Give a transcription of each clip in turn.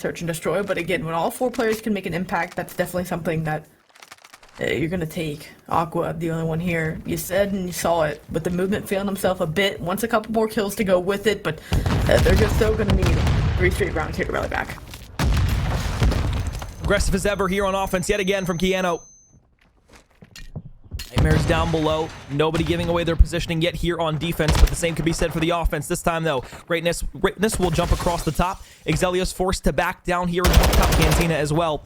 search and destroy. But again, when all 4 players can make an impact, that's definitely something that you're going to take. Aqua, the only one here. You said and you saw it, but the movement failing himself a bit. Wants a couple more kills to go with it, but they're just still going to need 3 straight rounds here to rally back. Aggressive as ever here on offense yet again from Kiano. Nightmares down below. Nobody giving away their positioning yet here on defense, but the same could be said for the offense. This time, though, Greatness will jump across the top. Exelios forced to back down here in top Cantina as well.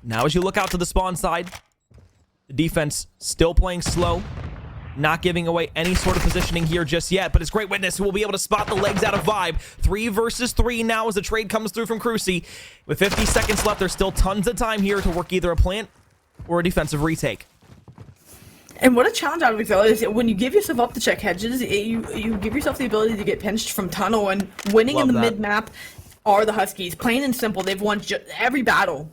Now, as you look out to the spawn side, the defense still playing slow, not giving away any sort of positioning here just yet, but it's Great Witness who will be able to spot the legs out of Vibe. 3 versus 3 now as the trade comes through from Cruci. With 50 seconds left, there's still tons of time here to work either a plant or a defensive retake. And what a challenge out of Exelios is when you give yourself up to check hedges, you give yourself the ability to get pinched from tunnel, and winning in the mid-map are the Huskies. Plain and simple, they've won every battle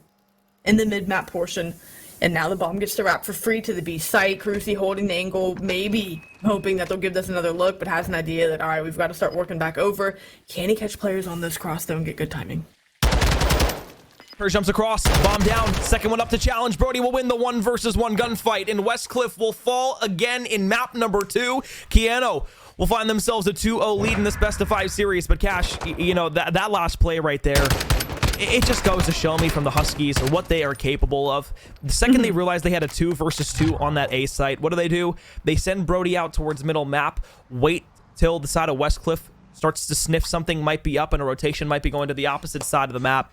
in the mid-map portion, and now the bomb gets to wrap for free to the B site. Cruci holding the angle, maybe hoping that they'll give this another look, but has an idea that, all right, we've got to start working back over. Can he catch players on this cross, though, and get good timing? Her jumps across, bomb down, second one up to challenge. Brody will win the 1 versus 1 gunfight, and Westcliff will fall again in map number 2. Kiano will find themselves a 2-0 lead in this best of 5 series, but Cash, you know, that last play right there, it just goes to show me from the Huskies what they are capable of. The second they realize they had a 2 versus 2 on that A site, what do? They send Brody out towards middle map, wait till the side of Westcliff starts to sniff something might be up and a rotation might be going to the opposite side of the map.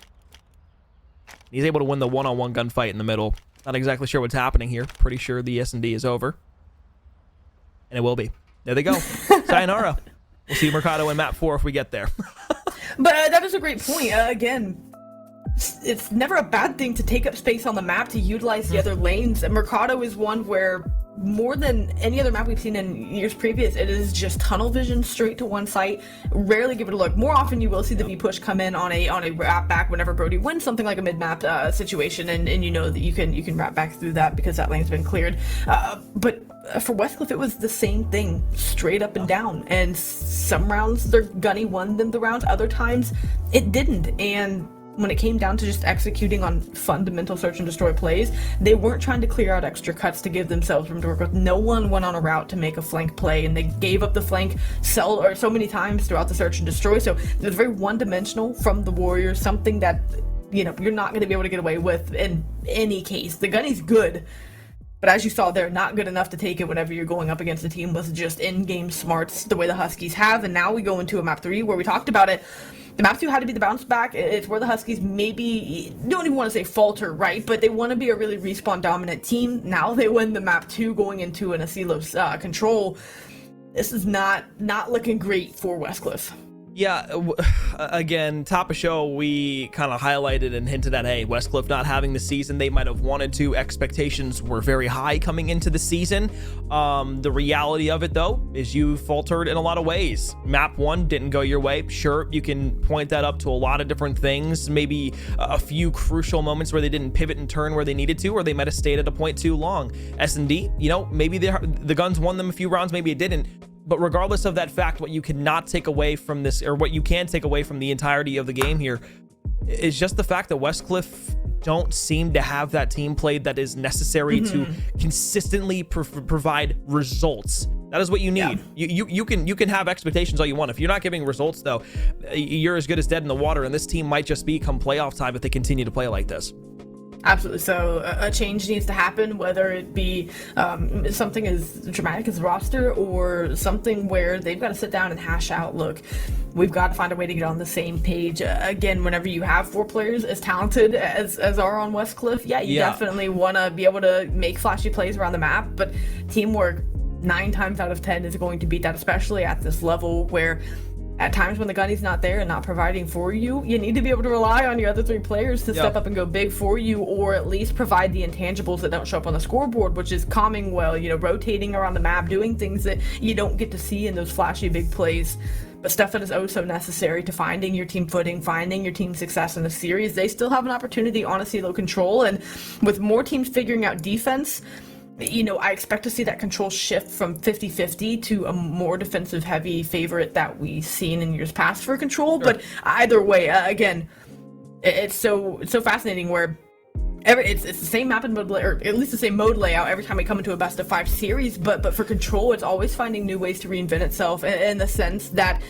He's able to win the one-on-one gunfight in the middle. Not exactly sure what's happening here. Pretty sure the S&D is over. And it will be. There they go. Sayonara. We'll see Mercado in map 4 if we get there. But that is a great point. Again, it's never a bad thing to take up space on the map to utilize the other lanes. And Mercado is one where, more than any other map we've seen in years previous, it is just tunnel vision straight to one site. Rarely give it a look. More often you will see the V push come in on a wrap back whenever Brody wins something like a mid map situation, and you know that you can wrap back through that because that lane's been cleared. But for Westcliff, it was the same thing, straight up and down. And some rounds their gunny won them the rounds, other times it didn't. And when it came down to just executing on fundamental search and destroy plays, they weren't trying to clear out extra cuts to give themselves room to work with. No one went on a route to make a flank play, and they gave up the flank so many times throughout the search and destroy. So it was very one-dimensional from the Warriors, something that, you know, you're not going to be able to get away with in any case. The gunny's good, but as you saw, they're not good enough to take it whenever you're going up against a team with just in-game smarts the way the Huskies have. And now we go into a map 3 where we talked about it. The map 2 had to be the bounce back. It's where the Huskies maybe don't even want to say falter, right? But they want to be a really respawn dominant team. Now they win the map 2 going into an Asilos control. This is not looking great for Westcliff. Yeah, again, top of show, we kind of highlighted and hinted at, hey, Westcliff not having the season they might have wanted to. Expectations were very high coming into the season. The reality of it, though, is you faltered in a lot of ways. Map 1 didn't go your way. Sure, you can point that up to a lot of different things. Maybe a few crucial moments where they didn't pivot and turn where they needed to, or they might have stayed at a point too long. S&D, you know, maybe the guns won them a few rounds, maybe it didn't. But regardless of that fact, what you cannot take away from this, or what you can take away from the entirety of the game here, is just the fact that Westcliff don't seem to have that team play that is necessary to consistently provide results. That is what you need. Yeah. You can have expectations all you want. If you're not giving results, though, you're as good as dead in the water, and this team might just be come playoff time if they continue to play like this. Absolutely. So a change needs to happen, whether it be something as dramatic as roster or something where they've got to sit down and hash out, look, we've got to find a way to get on the same page. Again, whenever you have 4 players as talented as are on Westcliff, you definitely want to be able to make flashy plays around the map, but teamwork 9 times out of 10 is going to beat that, especially at this level where at times when the gunny's not there and not providing for you, you need to be able to rely on your other 3 players to step up and go big for you, or at least provide the intangibles that don't show up on the scoreboard, which is calming well, you know, rotating around the map, doing things that you don't get to see in those flashy big plays, but stuff that is oh so necessary to finding your team footing, finding your team success in the series. They still have an opportunity on a CeeLo control, and with more teams figuring out defense, you know, I expect to see that control shift from 50-50 to a more defensive heavy favorite that we've seen in years past for control. But either way, again, It's so fascinating where it's the same map and mode, or at least the same mode layout every time we come into a best of 5 series, but for Control, it's always finding new ways to reinvent itself in the sense that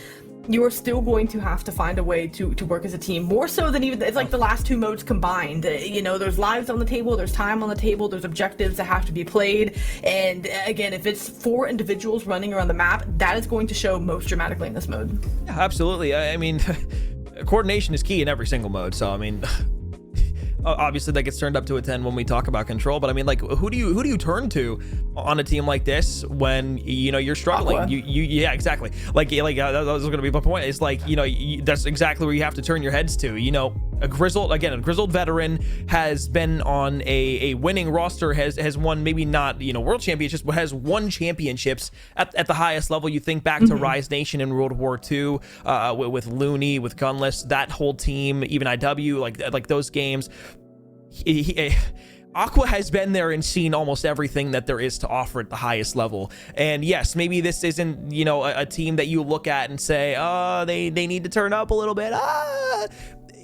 you are still going to have to find a way to work as a team, more so than even, it's like the last 2 modes combined. You know, there's lives on the table, there's time on the table, there's objectives that have to be played, and again, if it's 4 individuals running around the map, that is going to show most dramatically in this mode. Yeah, absolutely. I mean, coordination is key in every single mode, so I mean, obviously that gets turned up to a 10 when we talk about Control, but I mean, like, who do you turn to on a team like this when, you know, you're struggling? Aqua. Yeah, exactly. Like that was going to be my point. It's like, you know, that's exactly where you have to turn your heads to. You know, a grizzled veteran has been on a winning roster, has won, maybe not, you know, world championships, but has won championships at the highest level. You think back to Rise Nation in World War II, with Looney, with Gunless, that whole team, even IW, like those games. Aqua has been there and seen almost everything that there is to offer at the highest level. And yes, maybe this isn't, you know, a team that you look at and say, oh, they need to turn up a little bit.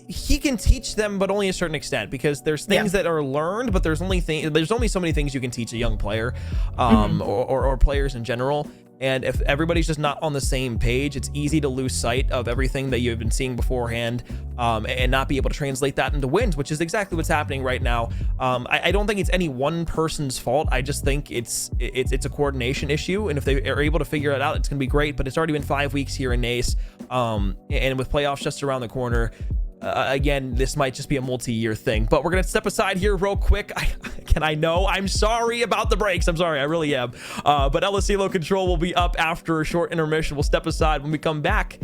He can teach them, but only a certain extent, because there's things that are learned, but there's only so many things you can teach a young player, or players in general. And if everybody's just not on the same page, it's easy to lose sight of everything that you've been seeing beforehand, and not be able to translate that into wins, which is exactly what's happening right now. I don't think it's any one person's fault. I just think it's a coordination issue, and if they are able to figure it out, it's going to be great. But it's already been 5 weeks here in NACE, and with playoffs just around the corner, again, this might just be a multi-year thing. But we're gonna step aside here real quick. I know I'm sorry about the breaks. I'm sorry, I really am. But LSELO Control will be up after a short intermission. We'll step aside. When we come back,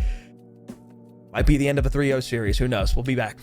might be the end of a 3-0 series. Who knows? We'll be back.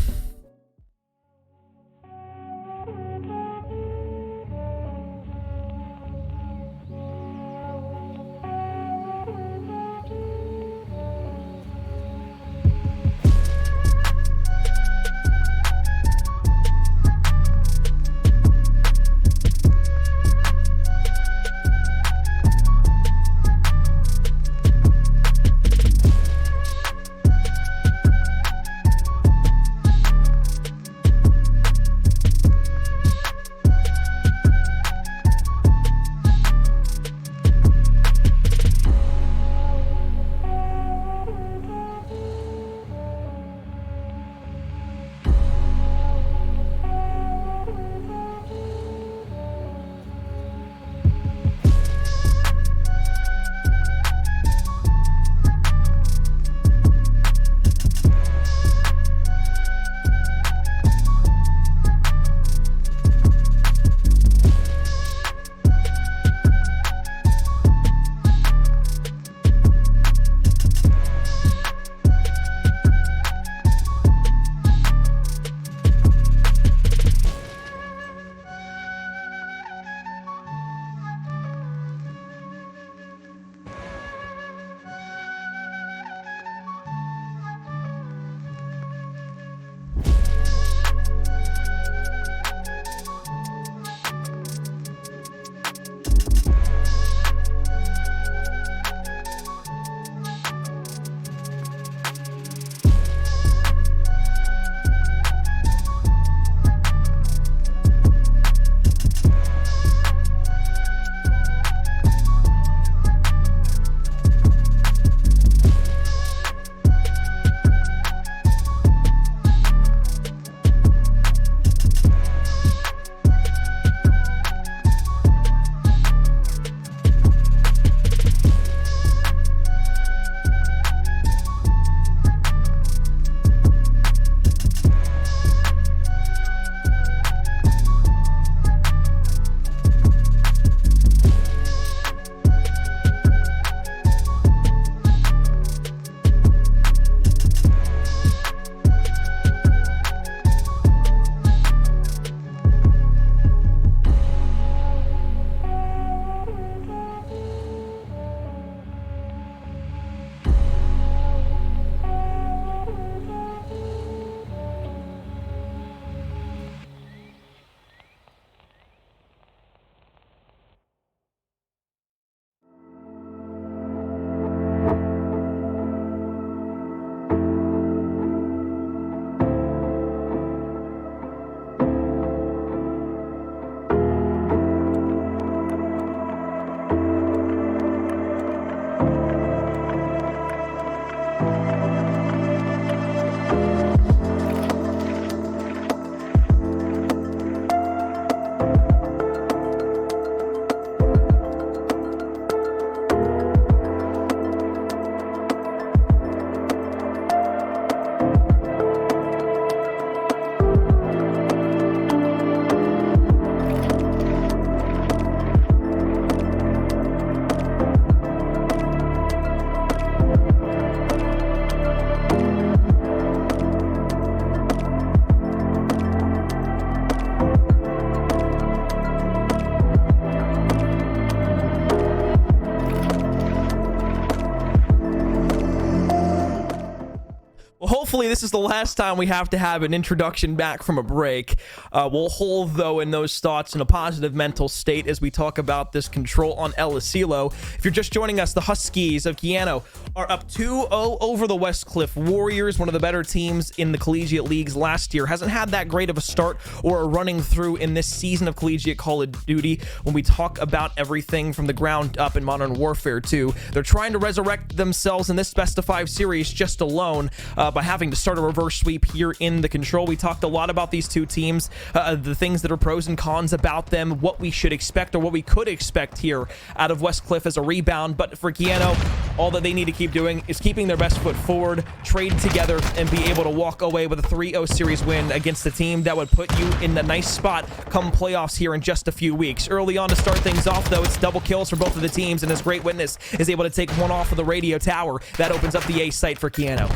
Hopefully this is the last time we have to have an introduction back from a break. We'll hold, though, in those thoughts in a positive mental state as we talk about this control on El Asilo. If you're just joining us, the Huskies of Keanu are up 2-0 over the Westcliff Warriors, one of the better teams in the collegiate leagues last year. Hasn't had that great of a start or a running through in this season of collegiate Call of Duty when we talk about everything from the ground up in Modern Warfare 2. They're trying to resurrect themselves in this best of 5 series just alone by having to start a reverse sweep here in the control. We talked a lot about these two teams, the things that are pros and cons about them, what we should expect or what we could expect here out of Westcliff as a rebound. But for Keanu, all that they need to keep doing is keeping their best foot forward, trade together, and be able to walk away with a 3-0 series win against a team that would put you in a nice spot come playoffs here in just a few weeks. Early on to start things off, though, it's double kills for both of the teams, and as Great Witness is able to take one off of the radio tower, that opens up the A site for Keanu.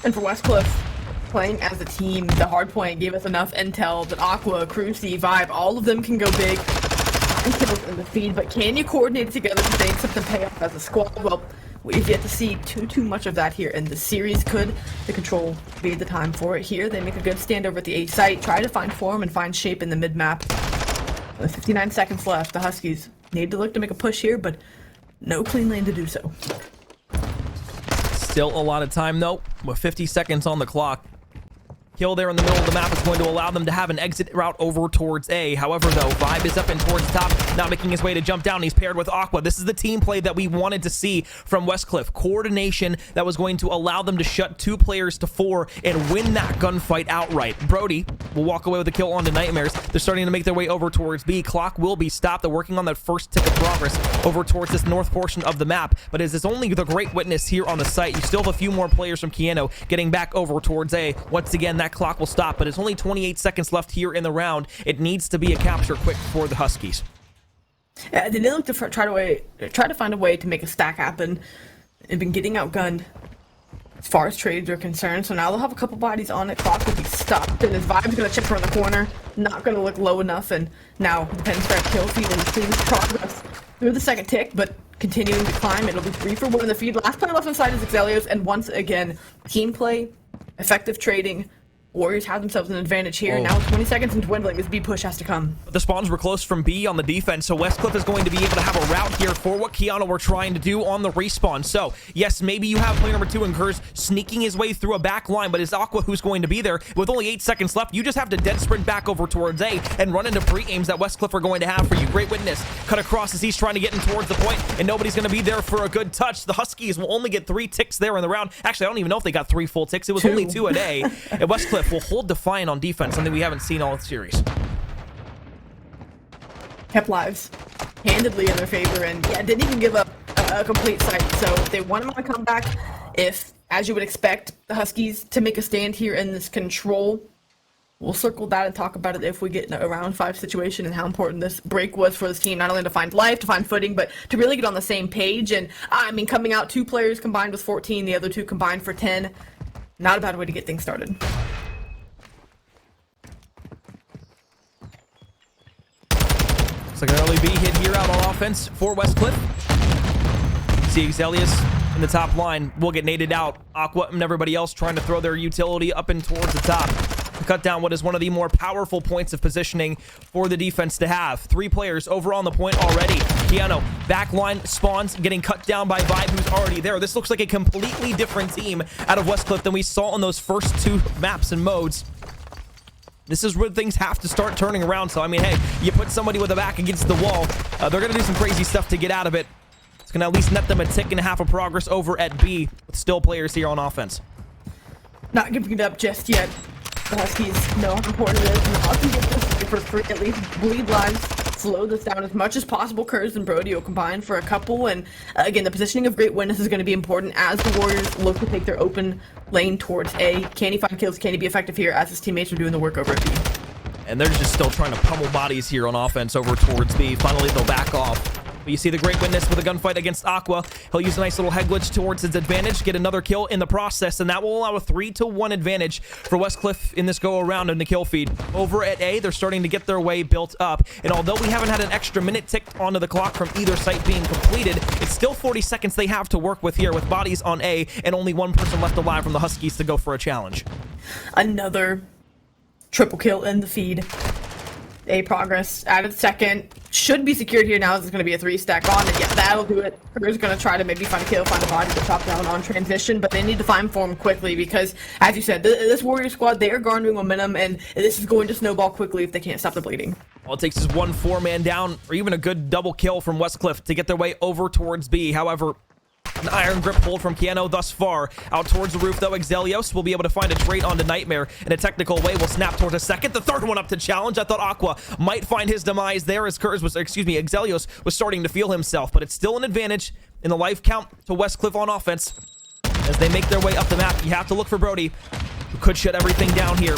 And for Westcliff, playing as a team, the hard point gave us enough intel that Aqua, Cruci, Vibe, all of them can go big and kills in the feed, but can you coordinate it together to make something pay off as a squad? Well, we've yet to see too much of that here in the series. Could the control be the time for it here? They make a good stand over at the A site, try to find form and find shape in the mid-map. With 59 seconds left, the Huskies need to look to make a push here, but no clean lane to do so. Still a lot of time, though, with 50 seconds on the clock. Kill there in the middle of the map is going to allow them to have an exit route over towards A. However, though, Vibe is up and towards top, not making his way to jump down. He's paired with Aqua. This is the team play that we wanted to see from Westcliff. Coordination that was going to allow them to shut 2 players to 4 and win that gunfight outright. Brody will walk away with a kill onto Nightmares. They're starting to make their way over towards B. Clock will be stopped. They're working on that first tick of progress over towards this north portion of the map. But as it's only the Great Witness here on the site, you still have a few more players from Keanu getting back over towards A. Once again, that clock will stop, but it's only 28 seconds left here in the round. It needs to be a capture quick for the Huskies. Yeah, they did look to try to find a way to make a stack happen. They've been getting outgunned as far as trades are concerned, so now they'll have a couple bodies on it. Clock will be stopped, and his Vibe's going to chip around the corner, not going to look low enough, and now the Pinstripe kill feed and seems progress through the second tick, but continuing to climb. It'll be 3 for 1 in the feed. Last player left inside is Exelios, and once again, team play, effective trading. Warriors have themselves an advantage here. Now 20 seconds and dwindling as B push has to come. The spawns were close from B on the defense, so Westcliff is going to be able to have a route here for what Keanu were trying to do on the respawn. So, yes, maybe you have player number 2 and Kurz sneaking his way through a back line, but it's Aqua who's going to be there. With only 8 seconds left, you just have to dead sprint back over towards A and run into pre-aims that Westcliff are going to have for you. Great Witness cut across as he's trying to get in towards the point, and nobody's going to be there for a good touch. The Huskies will only get 3 ticks there in the round. Actually, I don't even know if they got 3 full ticks. It was only 2 a day. And Westcliff will hold defiant on defense, something we haven't seen all series. Kept lives handedly in their favor, and yeah, didn't even give up a complete sight. So if they want him on a comeback, if, as you would expect, the Huskies to make a stand here in this control, we'll circle that and talk about it if we get in a round 5 situation and how important this break was for this team, not only to find life, to find footing, but to really get on the same page. And I mean, coming out 2 players combined with 14, the other 2 combined for 10, not a bad way to get things started. It's like an early B hit here out on offense for Westcliff. See Exelius in the top line will get naded out. Aqua and everybody else trying to throw their utility up and towards the top to cut down what is one of the more powerful points of positioning for the defense to have. 3 players over on the point already. Keanu, backline spawns, getting cut down by Vibe, who's already there. This looks like a completely different team out of Westcliff than we saw on those first 2 maps and modes. This is where things have to start turning around. So, I mean, hey, you put somebody with a back against the wall, they're going to do some crazy stuff to get out of it. It's going to at least net them a tick and a half of progress over at B, with still players here on offense. Not giving it up just yet. The Huskies know how important it is. And the Huskies get this for 3, at least bleed lives, slow this down as much as possible. Kurz and Brody will combine for a couple. And again, the positioning of Great Witness is going to be important as the Warriors look to take their open lane towards A. Can he find kills? Can he be effective here as his teammates are doing the work over at B? And they're just still trying to pummel bodies here on offense over towards B. Finally, they'll back off. But you see the Great Witness with a gunfight against Aqua. He'll use a nice little head glitch towards his advantage, get another kill in the process, and that will allow a 3-1 advantage for Westcliff in this go-around in the kill feed. Over at A, they're starting to get their way built up, and although we haven't had an extra minute ticked onto the clock from either site being completed, it's still 40 seconds they have to work with here with bodies on A and only one person left alive from the Huskies to go for a challenge. Another triple kill in the feed. A progress added second. Should be secured here now. This is going to be a 3-stack on, and yeah, that'll do it. We're going to try to maybe find a kill, find a body to top down on transition, but they need to find form quickly because, as you said, this Warrior squad, they are garnering momentum, and this is going to snowball quickly if they can't stop the bleeding. All it takes is one 4-man down, or even a good double kill from Westcliff to get their way over towards B. However, an iron grip hold from Keanu thus far. Out towards the roof, though, Exelios will be able to find a trade onto Nightmare in a technical way. Will snap towards a second. The third one up to challenge. I thought Aqua might find his demise there as Exelios was starting to feel himself, but it's still an advantage in the life count to Westcliff on offense. As they make their way up the map, you have to look for Brody, who could shut everything down here.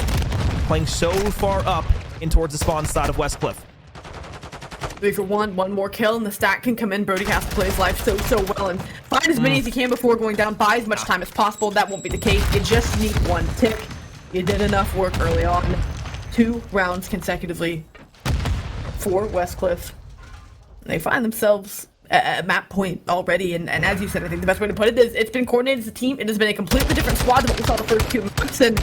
Playing so far up in towards the spawn side of Westcliff. 3 for 1, one more kill, and the stack can come in. Brody has to play his life so well and find as many as he can before going down. Buy as much time as possible. That won't be the case. You just need one tick. You did enough work early on. 2 rounds consecutively for Westcliff. They find themselves at a map point already, and as you said, I think the best way to put it is it's been coordinated as a team. It has been a completely different squad than what we saw the first 2 months, and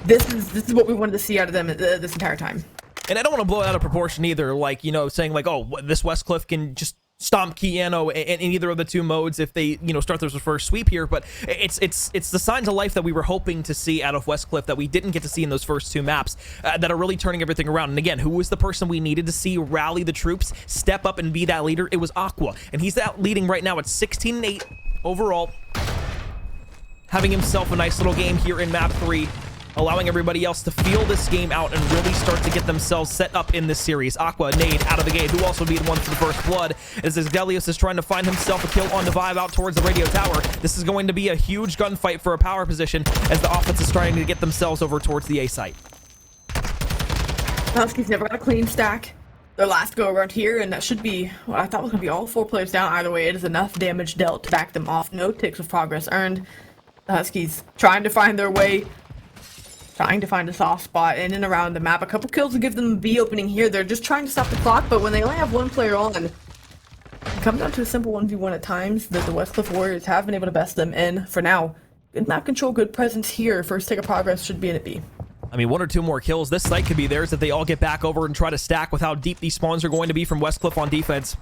this is what we wanted to see out of them this entire time. And I don't want to blow it out of proportion either, like, you know, saying like, oh, this Westcliff can just stomp Keanu in either of the 2 modes if they, you know, start their first sweep here. But it's the signs of life that we were hoping to see out of Westcliff that we didn't get to see in those first 2 maps that are really turning everything around. And again, who was the person we needed to see rally the troops, step up and be that leader? It was Aqua. And he's that leading right now at 16-8 overall, having himself a nice little game here in map 3. Allowing everybody else to feel this game out and really start to get themselves set up in this series. Aqua, Nade, out of the gate, who also beat one for the first blood, as Exelios is trying to find himself a kill on the Vibe out towards the radio tower. This is going to be a huge gunfight for a power position as the offense is trying to get themselves over towards the A site. Huskies never got a clean stack. Their last go around here, and that should be what I thought was going to be all 4 players down. Either way, it is enough damage dealt to back them off. No ticks of progress earned. The Huskies trying to find their way, trying to find a soft spot in and around the map. A couple kills will give them a B opening here. They're just trying to stop the clock, but when they only have 1 player on, it comes down to a simple 1v1 at times that the Westcliff Warriors have been able to best them in for now. Good map control, good presence here. First tick of progress should be in at B. I mean, 1 or 2 more kills. This site could be theirs if they all get back over and try to stack with how deep these spawns are going to be from Westcliff on defense.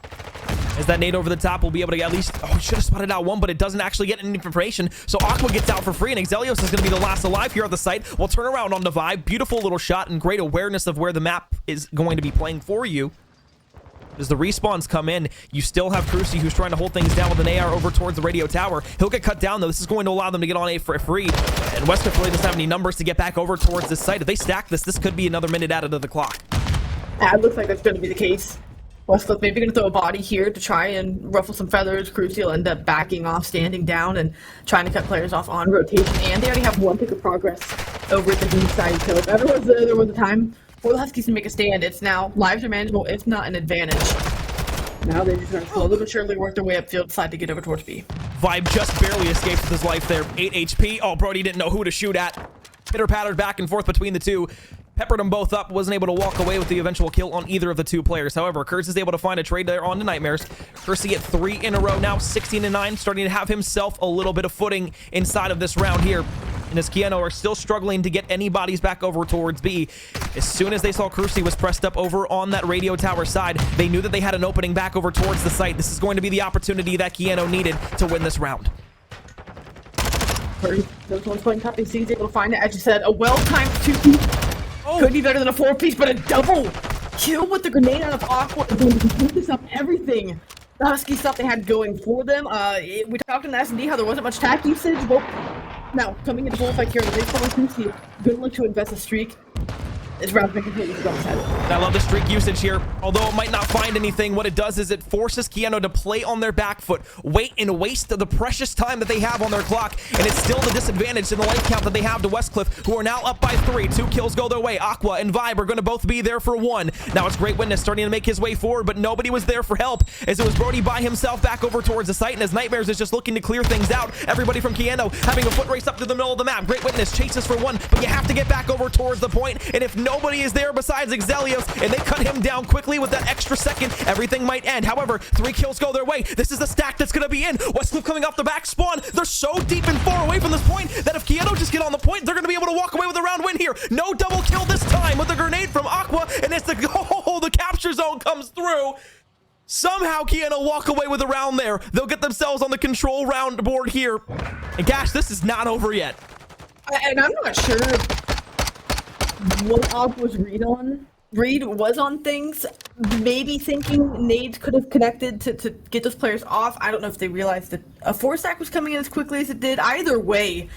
As that nade over the top will be able to get at least... Oh, he should have spotted out 1, but it doesn't actually get any information. So Aqua gets out for free, and Exelios is going to be the last alive here at the site. We'll turn around on the Vibe. Beautiful little shot and great awareness of where the map is going to be playing for you. As the respawns come in, you still have Cruci, who's trying to hold things down with an AR over towards the radio tower. He'll get cut down, though. This is going to allow them to get on A for free. And Westcliff really doesn't have any numbers to get back over towards this site. If they stack this, this could be another minute added to the clock. It looks like that's going to be the case. Westcliff maybe going to throw a body here to try and ruffle some feathers. Cruci will end up backing off, standing down, and trying to cut players off on rotation. And they already have 1 pick of progress over at the B side. So if ever there was a time for the Huskies to make a stand, it's now. Lives are manageable, if not an advantage. Now they just going to slowly but surely work their way upfield, decide to get over towards B. Vibe just barely escapes with his life there. 8 HP. Oh, Brody didn't know who to shoot at. Pitter-pattered back and forth between the 2. Peppered them both up, wasn't able to walk away with the eventual kill on either of the 2 players. However, Kurtz is able to find a trade there on to Nightmares. Kurtz at 3 in a row now, 16-9, starting to have himself a little bit of footing inside of this round here. And as Keanu are still struggling to get any bodies back over towards B, as soon as they saw Cruci was pressed up over on that radio tower side, they knew that they had an opening back over towards the site. This is going to be the opportunity that Keanu needed to win this round. Those ones playing top, he's able to find it. As you said, a well-timed 2-piece. Oh. Could be better than a 4-piece, but a double kill with the grenade out of Aqua is going to complete this up everything the Huskies thought they had going for them. We talked in the S&D how there wasn't much tack usage. Well, now, coming into full effect here in the baseball and Cruci, good look to invest a streak. This round's been completely forgotten. I love the streak usage here. Although it might not find anything, what it does is it forces Kiano to play on their back foot, wait and waste the precious time that they have on their clock, and it's still the disadvantage in the life count that they have to Westcliff, who are now up by 3. 2 kills go their way. Aqua and Vibe are going to both be there for 1. Now it's Great Witness starting to make his way forward, but nobody was there for help, as it was Brody by himself back over towards the site, and as Nightmares is just looking to clear things out. Everybody from Kiano having a foot race up to the middle of the map. Great Witness chases for 1, but you have to get back over towards the point, and if nobody is there besides Exelios, and they cut him down quickly with that extra second, everything might end. However, 3 kills go their way. This is the stack that's going to be in. Westcliff coming off the back spawn. They're so deep and far away from this point that if Kiano just get on the point, they're going to be able to walk away with a round win here. No double kill this time with a grenade from Aqua, and it's the the capture zone comes through. Somehow Kiano walk away with a round there. They'll get themselves on the control round board here. And gosh, this is not over yet. And I'm not sure what Aqua's read was on things. Maybe thinking nades could have connected to get those players off. I don't know if they realized that a 4-stack was coming in as quickly as it did. Either way,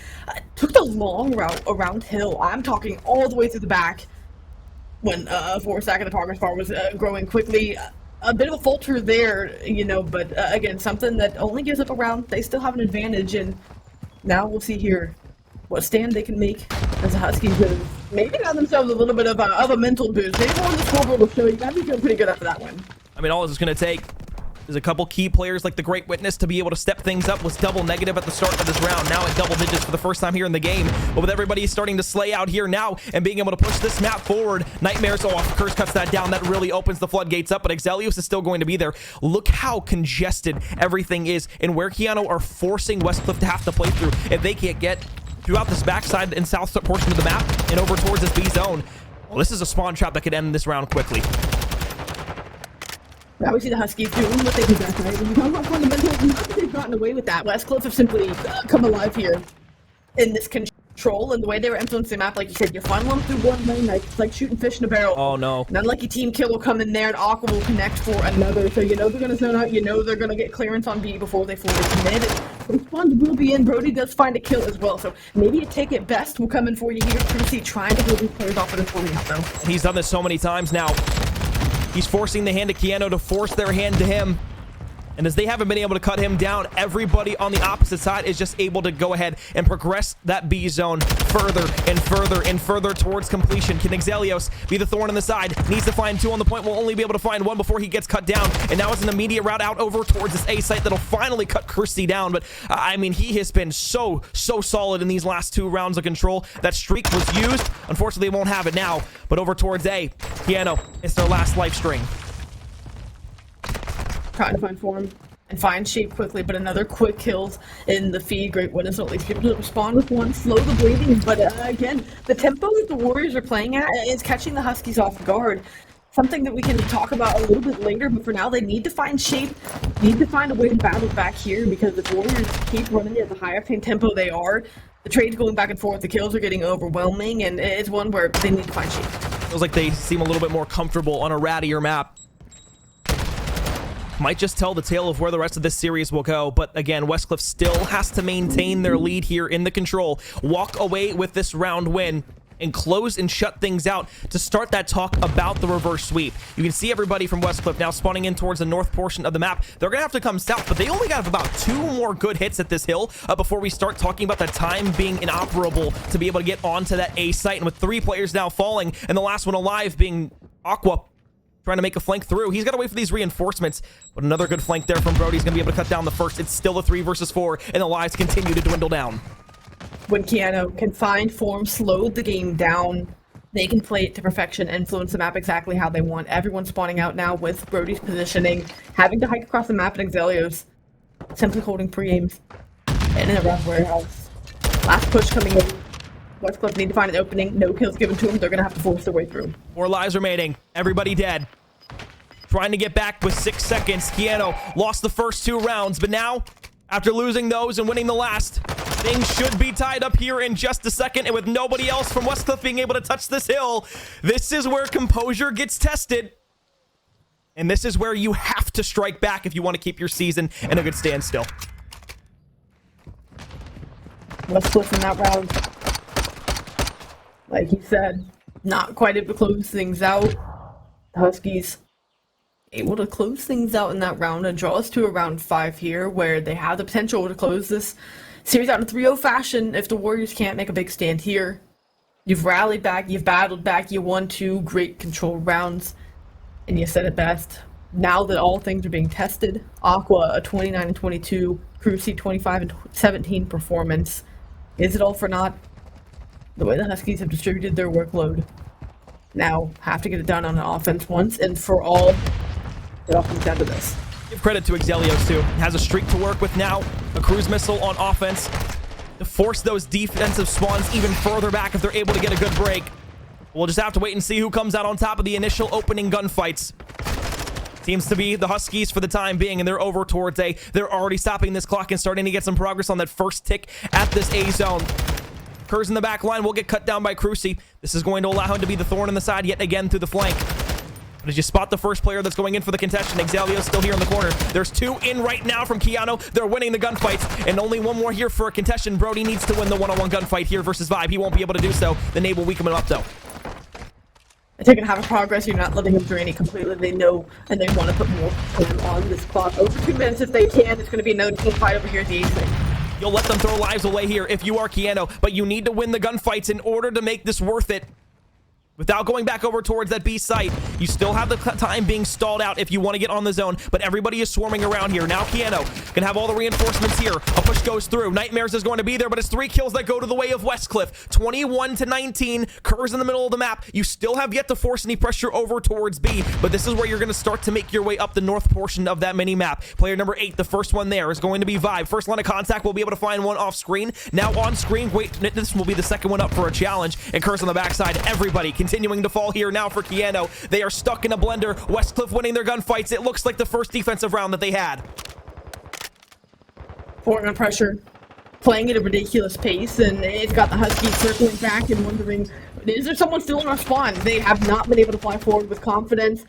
took the long route around hill. I'm talking all the way through the back when a 4-stack in the progress bar was growing quickly. A bit of a falter there, you know, but again, something that only gives up a round. They still have an advantage, and now we'll see here what stand they can make as the Huskies have maybe got themselves a little bit of a mental boost. Maybe on the scoreboard will show you that we feel pretty good after that one. I mean, all it's going to take is a couple key players like the Great Witness to be able to step things up. Was double negative at the start of this round, now at double digits for the first time here in the game. But with everybody starting to slay out here now and being able to push this map forward, Nightmares, Curse cuts that down. That really opens the floodgates up, but Exelios is still going to be there. Look how congested everything is, and where Kiano are forcing Westcliff to have to play through. If they can't get throughout this backside and south portion of the map and over towards this B zone, well, this is a spawn trap that could end this round quickly. Now we see the Huskies doing what they do best, right? When you talk about fundamentals, not that they've gotten away with that. Westcliff have simply come alive here in this control, and the way they were influencing the map, like you said, you funnel them through one lane, like it's like shooting fish in a barrel. Oh no. An unlucky team kill will come in there, and Aqua will connect for another, so you know they're going to zone out, you know they're going to get clearance on B before they fully commit. The spawns will be in. Brody does find a kill as well, so maybe a take it best will come in for you here. Tracy trying to hold these players off of this fully out, though. He's done this so many times now. He's forcing the hand to Kiano to force their hand to him. And as they haven't been able to cut him down, everybody on the opposite side is just able to go ahead and progress that B zone further and further and further towards completion. Can Exelios be the thorn in the side? Needs to find 2 on the point. Will only be able to find 1 before he gets cut down. And now it's an immediate route out over towards this A site that'll finally cut Kirsty down. But I mean, he has been so solid in these last 2 rounds of control. That streak was used. Unfortunately, they won't have it now. But over towards A, Kiano, it's their last life string. Trying to find form and find shape quickly, but another quick kills in the feed. Great Witness will at least be able to respond with 1, slow the bleeding, but again, the tempo that the Warriors are playing at is catching the Huskies off guard. Something that we can talk about a little bit later, but for now they need to find shape, need to find a way to battle back here, because if Warriors keep running at the high octane tempo they are, the trades going back and forth, the kills are getting overwhelming, and it's one where they need to find shape. Feels like they seem a little bit more comfortable on a rattier map. Might just tell the tale of where the rest of this series will go, but again, Westcliff still has to maintain their lead here in the control, walk away with this round win, and close and shut things out to start that talk about the reverse sweep. You can see everybody from Westcliff now spawning in towards the north portion of the map. They're gonna have to come south, but they only got about 2 more good hits at this hill before we start talking about the time being inoperable to be able to get onto that A site. And with 3 players now falling, and the last one alive being Aqua, trying to make a flank through. He's got to wait for these reinforcements, but another good flank there from Brody. He's going to be able to cut down the first. It's still a 3 versus 4, and the lives continue to dwindle down. When Kiano can find form, slow the game down, they can play it to perfection, influence the map exactly how they want. Everyone's spawning out now with Brody's positioning, having to hike across the map, and Exelios simply holding pre-aims and in a rough warehouse. Last push coming in. Westcliff need to find an opening. No kills given to them. They're going to have to force their way through. 4 lives remaining. Everybody dead. Trying to get back with 6 seconds. Kiano lost the first 2 rounds, but now, after losing those and winning the last, things should be tied up here in just a second. And with nobody else from Westcliff being able to touch this hill, this is where composure gets tested. And this is where you have to strike back if you want to keep your season in a good standstill. Westcliff in that round. Like he said, not quite able to close things out. The Huskies able to close things out in that round and draw us to a round 5 here, where they have the potential to close this series out in 3-0 fashion if the Warriors can't make a big stand here. You've rallied back, you've battled back, you won 2 great control rounds, and you said it best. Now that all things are being tested, Aqua a 29-22, Cruci 25-17 performance. Is it all for naught? The way the Huskies have distributed their workload, now have to get it done on an offense once and for all. It all comes down to this. Give credit to Exelios too. Has a streak to work with now. A cruise missile on offense to force those defensive spawns even further back if they're able to get a good break. We'll just have to wait and see who comes out on top of the initial opening gunfights. Seems to be the Huskies for the time being, and they're over towards A. They're already stopping this clock and starting to get some progress on that first tick at this A zone. Kurz in the back line will get cut down by Cruci. This is going to allow him to be the thorn in the side yet again through the flank. But as you spot the first player that's going in for the contention, Exelios still here in the corner. There's 2 in right now from Keanu. They're winning the gunfights, and only 1 more here for a contention. Brody needs to win the one-on-one gunfight here versus Vibe. He won't be able to do so. The nade will weaken him up, though. They're taking half a progress. You're not letting them drain it completely. They know, and they want to put more time on this clock. Over 2 minutes if they can. It's going to be another team fight over here at the A-Train. You'll let them throw lives away here if you are Keanu, but you need to win the gunfights in order to make this worth it. Without going back over towards that B site, you still have the time being stalled out if you want to get on the zone, but everybody is swarming around here. Now Keanu can have all the reinforcements here. A push goes through. Nightmares is going to be there, but it's 3 kills that go to the way of Westcliff. 21-19. Kerr's in the middle of the map. You still have yet to force any pressure over towards B, but this is where you're going to start to make your way up the north portion of that mini map. Player number 8, the first one there, is going to be Vibe. First line of contact, we'll be able to find one off screen. Now on screen, wait, this will be the second one up for a challenge, and Kerr's on the backside. Everybody continuing to fall here now for Keanu. They are stuck in a blender. Westcliff winning their gunfights. It looks like the first defensive round that they had. Pouring on pressure, playing at a ridiculous pace, and it's got the Huskies circling back and wondering, is there someone still in our spawn? They have not been able to fly forward with confidence.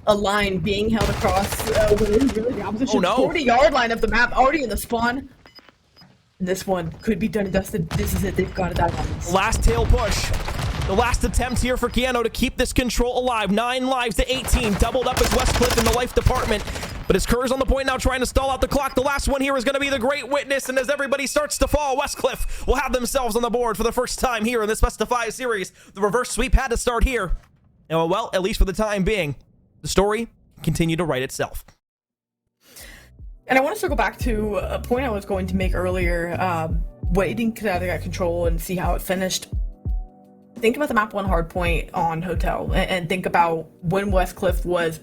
A line being held across really the opposition 40-yard line of the map, already in the spawn. And this one could be done and dusted. This is it. They've got it out on this. Last tail push. The last attempt here for Keanu to keep this control alive. 9 lives to 18. Doubled up as Westcliff in the life department. But as Kerr's on the point now trying to stall out the clock, the last one here is going to be the Great Witness. And as everybody starts to fall, Westcliff will have themselves on the board for the first time here in this Best of 5 series. The reverse sweep had to start here. And well, at least for the time being, the story continued to write itself. And I want to circle back to a point I was going to make earlier, waiting to get control and see how it finished. Think about the map 1 hard point on Hotel, and think about when Westcliff was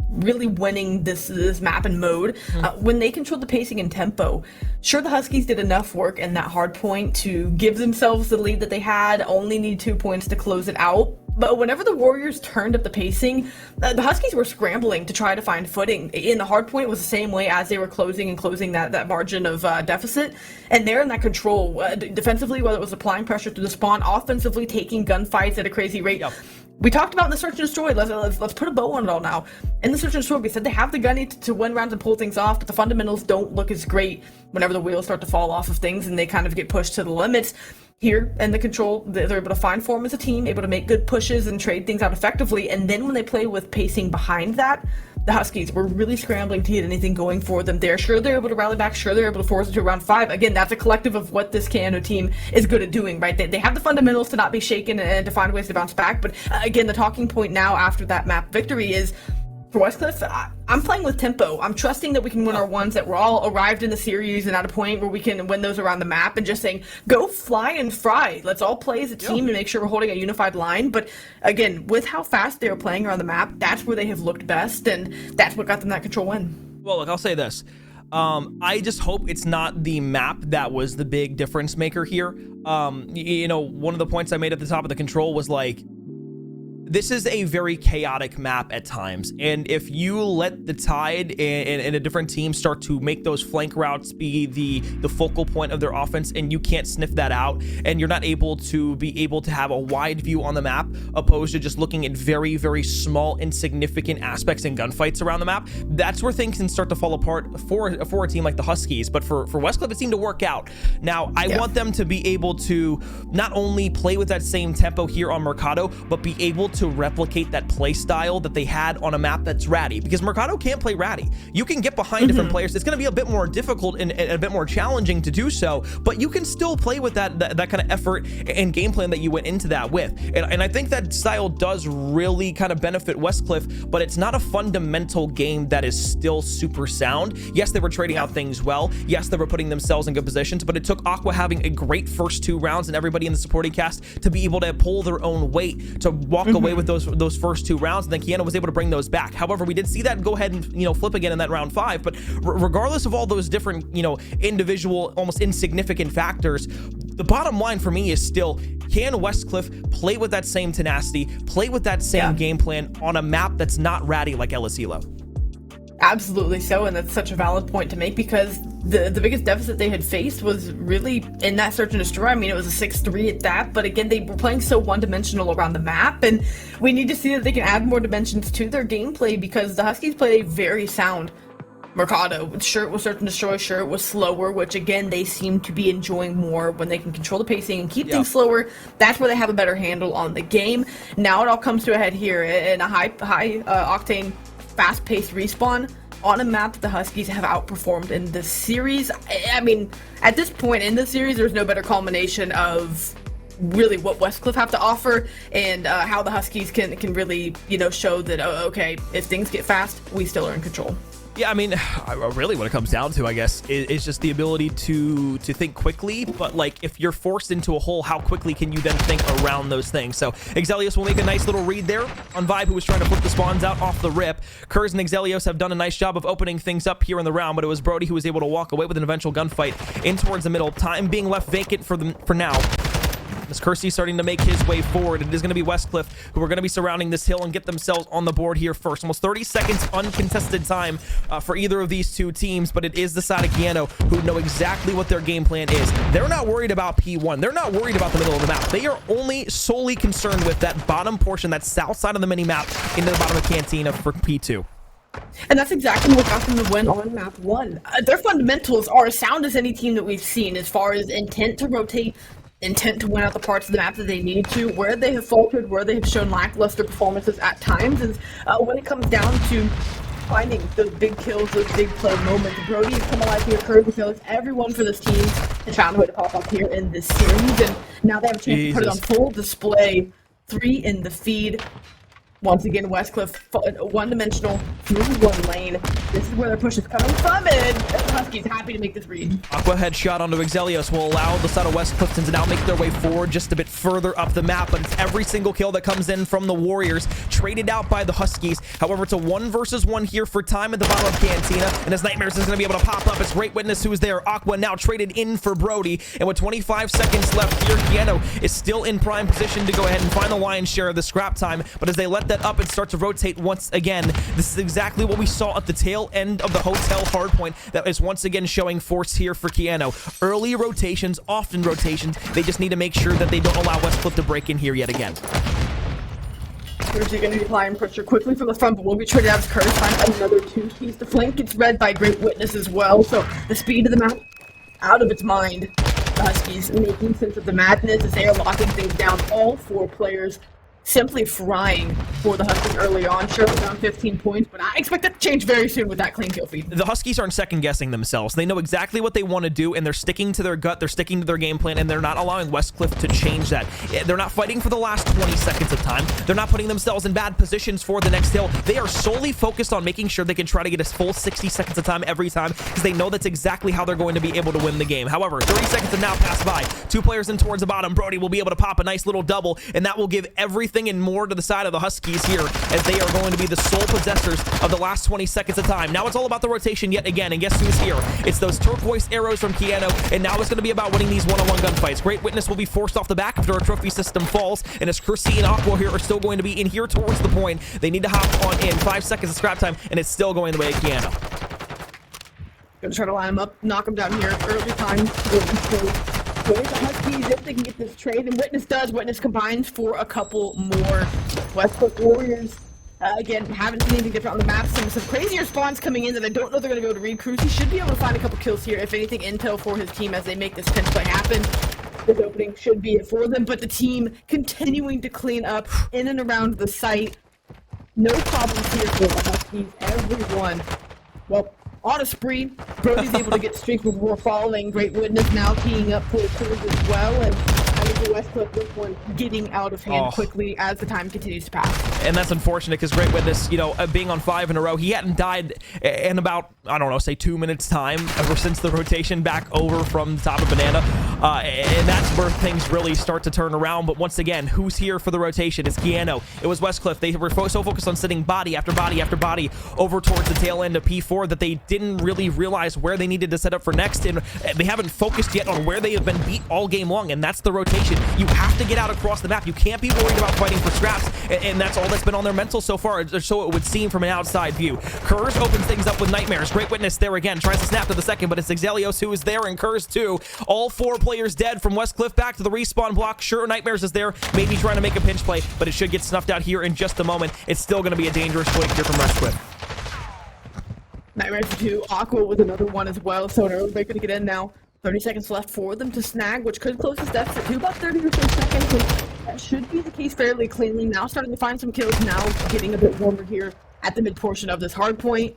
really winning this map and mode. When they controlled the pacing and tempo, sure, the Huskies did enough work in that hard point to give themselves the lead that they had, only need 2 points to close it out. But whenever the Warriors turned up the pacing, the Huskies were scrambling to try to find footing. In the hard point, it was the same way as they were closing that margin of deficit. And they're in that control, defensively, whether it was applying pressure through the spawn, offensively taking gunfights at a crazy rate. Yep. We talked about in the Search and Destroy. Let's put a bow on it all now. In the Search and Destroy, we said they have the gunny to win rounds and pull things off, but the fundamentals don't look as great whenever the wheels start to fall off of things and they kind of get pushed to the limits. Here, and the control, they're able to find form as a team, able to make good pushes and trade things out effectively, and then when they play with pacing behind that, the Huskies were really scrambling to get anything going for them there. Sure, they're able to rally back, sure, they're able to force it to round 5. Again, that's a collective of what this Keanu team is good at doing, right? They have the fundamentals to not be shaken and to find ways to bounce back, but again, the talking point now after that map victory is, for Westcliff, I'm playing with tempo. I'm trusting that we can win our ones, that we're all arrived in the series and at a point where we can win those around the map, and just saying, go fly and fry. Let's all play as a team and make sure we're holding a unified line. But again, with how fast they are playing around the map, that's where they have looked best, and that's what got them that control win. Well, look, I'll say this. I just hope it's not the map that was the big difference maker here. You know, one of the points I made at the top of the control was like, This is a very chaotic map at times, and if you let the Tide and a different team start to make those flank routes be the focal point of their offense, and you can't sniff that out, and you're not able to have a wide view on the map, opposed to just looking at very, very small, insignificant aspects and gunfights around the map, that's where things can start to fall apart for a team like the Huskies. But for Westcliff, it seemed to work out. Now, I want them to be able to not only play with that same tempo here on Mercado, but be able to replicate that play style that they had on a map that's ratty, because Mercado can't play ratty. You can get behind different players. It's going to be a bit more difficult and a bit more challenging to do so, but you can still play with that kind of effort and game plan that you went into that with. And I think that style does really kind of benefit Westcliff, but it's not a fundamental game that is still super sound. Yes, they were trading out things well. Yes, they were putting themselves in good positions, but it took Aqua having a great first 2 rounds and everybody in the supporting cast to be able to pull their own weight to walk away with those first 2 rounds, and then Kiana was able to bring those back. However, we did see that go ahead and flip again in that round 5. But regardless of all those different individual, almost insignificant factors, the bottom line for me is still, can Westcliff play with that same tenacity, play with that same game plan on a map that's not ratty like Ellis Elo? Absolutely so, and that's such a valid point to make, because the biggest deficit they had faced was really in that search and destroy. I mean, it was a 6-3 at that, but again, they were playing so one-dimensional around the map, and we need to see that they can add more dimensions to their gameplay, because the Huskies played a very sound Mercado. Sure, it was search and destroy, sure, it was slower, which again, they seem to be enjoying more when they can control the pacing and keep things slower. That's where they have a better handle on the game. Now it all comes to a head here in a high octane, fast-paced respawn on a map that the Huskies have outperformed in this series. I mean, at this point in the series, there's no better culmination of really what Westcliff have to offer, and how the Huskies can really, show that, okay, if things get fast, we still are in control. Yeah, I mean, really what it comes down to, I guess, is just the ability to think quickly, but like if you're forced into a hole, how quickly can you then think around those things? So Exelios will make a nice little read there on Vibe, who was trying to flip the spawns out off the rip. Kurz and Exelios have done a nice job of opening things up here in the round, but it was Brody who was able to walk away with an eventual gunfight in towards the middle. Time being left vacant for now. As Kersey starting to make his way forward, it is going to be Westcliff who are going to be surrounding this hill and get themselves on the board here first. Almost 30 seconds uncontested time for either of these two teams, but it is the side of Kiano who know exactly what their game plan is. They're not worried about P1. They're not worried about the middle of the map. They are only solely concerned with that bottom portion, that south side of the mini-map into the bottom of Cantina for P2. And that's exactly what got them the win on map 1. Their fundamentals are as sound as any team that we've seen as far as intent to rotate, intent to win out the parts of the map that they need to. Where they have faltered, where they have shown lackluster performances at times is when it comes down to finding those big kills, those big play moments. Brody has come alive here, Curry knows everyone for this team has found a way to pop up here in this series, and now they have a chance to put it on full display. 3 in the feed. Once again, Westcliff, one-dimensional, through one lane. This is where their push is coming from, and the Huskies happy to make this read. Aqua headshot onto Exelios will allow the side of Westcliff to now make their way forward just a bit further up the map, but it's every single kill that comes in from the Warriors, traded out by the Huskies. However, it's a 1 versus 1 here for time at the bottom of Cantina, and as Nightmares is going to be able to pop up, it's Great Witness who's there. Aqua now traded in for Brody, and with 25 seconds left here, Kiano is still in prime position to go ahead and find the lion's share of the scrap time, but as they let that up and start to rotate once again, this is exactly what we saw at the tail end of the hotel hardpoint that is once again showing force here for Kiano. Early rotations, often rotations. They just need to make sure that they don't allow Westcliff to break in here yet again. Curtis going to be applying pressure quickly from the front, but will be traded out as Curtis finds another 2 keys. The flank gets read by Great Witness as well, so the speed of the map out of its mind. The Huskies making sense of the madness as they are locking things down. All 4 players simply frying for the Huskies early on. Sure, we're down 15 points, but I expect that to change very soon with that clean kill feed. The Huskies aren't second-guessing themselves. They know exactly what they want to do, and they're sticking to their gut, they're sticking to their game plan, and they're not allowing Westcliff to change that. They're not fighting for the last 20 seconds of time. They're not putting themselves in bad positions for the next hill. They are solely focused on making sure they can try to get a full 60 seconds of time every time, because they know that's exactly how they're going to be able to win the game. However, 30 seconds have now passed by. 2 players in towards the bottom. Brody will be able to pop a nice little double, and that will give everything everything and more to the side of the Huskies here, as they are going to be the sole possessors of the last 20 seconds of time. Now it's all about the rotation yet again, and guess who's here? It's those turquoise arrows from Keanu, and now it's going to be about winning these one-on-one gunfights. Great Witness will be forced off the back after our trophy system falls, and as Kersey and Aqua here are still going to be in here towards the point, they need to hop on in. 5 seconds of scrap time, and it's still going the way of Keanu. Gonna try to line him up, knock him down here. Early time. Where's the Huskies if they can get this trade? And Witness does. Witness combines for a couple more. Westbrook Warriors, again, haven't seen anything different on the map. Some crazier spawns coming in that I don't know they're going to go to read. Cruz, he should be able to find a couple kills here. If anything, intel for his team as they make this pinch play happen. This opening should be it for them, but the team continuing to clean up in and around the site. No problems here for the Huskies. Everyone, well, on a spree. Brody's able to get streaks before falling. Great Witness now teeing up for the Cruz as well, and the Westcliff this one getting out of hand quickly as the time continues to pass. And that's unfortunate because Great Witness, you know, being on 5 in a row, he hadn't died in about, I don't know, say 2 minutes time ever since the rotation back over from the top of Banana. And that's where things really start to turn around. But once again, who's here for the rotation? It's Keanu. It was Westcliff. They were so focused on sitting body after body after body over towards the tail end of P4 that they didn't really realize where they needed to set up for next. And they haven't focused yet on where they have been beat all game long. And that's the rotation. You have to get out across the map. You can't be worried about fighting for scraps. And that's all that's been on their mental so far, or so it would seem from an outside view. Kurz opens things up with Nightmares. Great Witness there again. Tries to snap to the second, but it's Exelios who is there, and Kurz too. All 4 players dead from Westcliff back to the respawn block. Sure, Nightmares is there, maybe trying to make a pinch play, but it should get snuffed out here in just a moment. It's still going to be a dangerous flank here from Westcliff. Nightmares 2, Aqua with another one as well, so they're going to get in now. 30 seconds left for them to snag, which could close this deficit to about 30 or so seconds. And that should be the case fairly cleanly. Now starting to find some kills, now getting a bit warmer here at the mid portion of this hard point.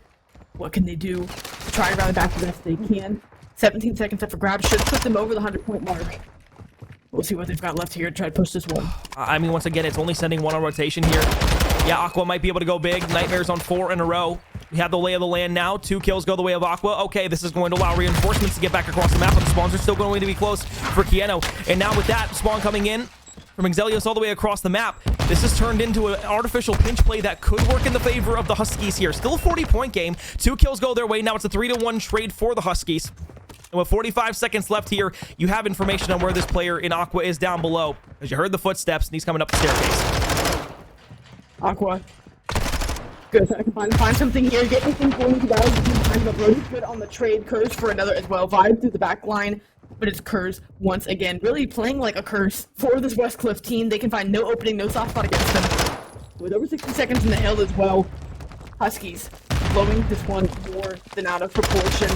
What can they do to try and rally back the best they can? 17 seconds left for grab, should put them over the 100-point mark. We'll see what they've got left here to try to push this one. I mean, once again, it's only sending 1 on rotation here. Yeah, Aqua might be able to go big. Nightmares on 4 in a row. We have the lay of the land now. 2 kills go the way of Aqua. Okay, this is going to allow reinforcements to get back across the map, but the spawns are still going to be close for Keanu. And now with that spawn coming in from Exelios all the way across the map, this has turned into an artificial pinch play that could work in the favor of the Huskies here. Still a 40-point game. 2 kills go their way. Now it's a 3-1 trade for the Huskies. And with 45 seconds left here, you have information on where this player in Aqua is down below. As you heard the footsteps, and he's coming up the staircase. Aqua. Good, I can find something here, get anything going to that. Brody's good on the trade. Kurz for another as well. Vibe through the back line, but it's Kurz once again, really playing like a curse for this Westcliff team. They can find no opening, no soft spot against them. With over 60 seconds in the hill as well, Huskies blowing this one more than out of proportion.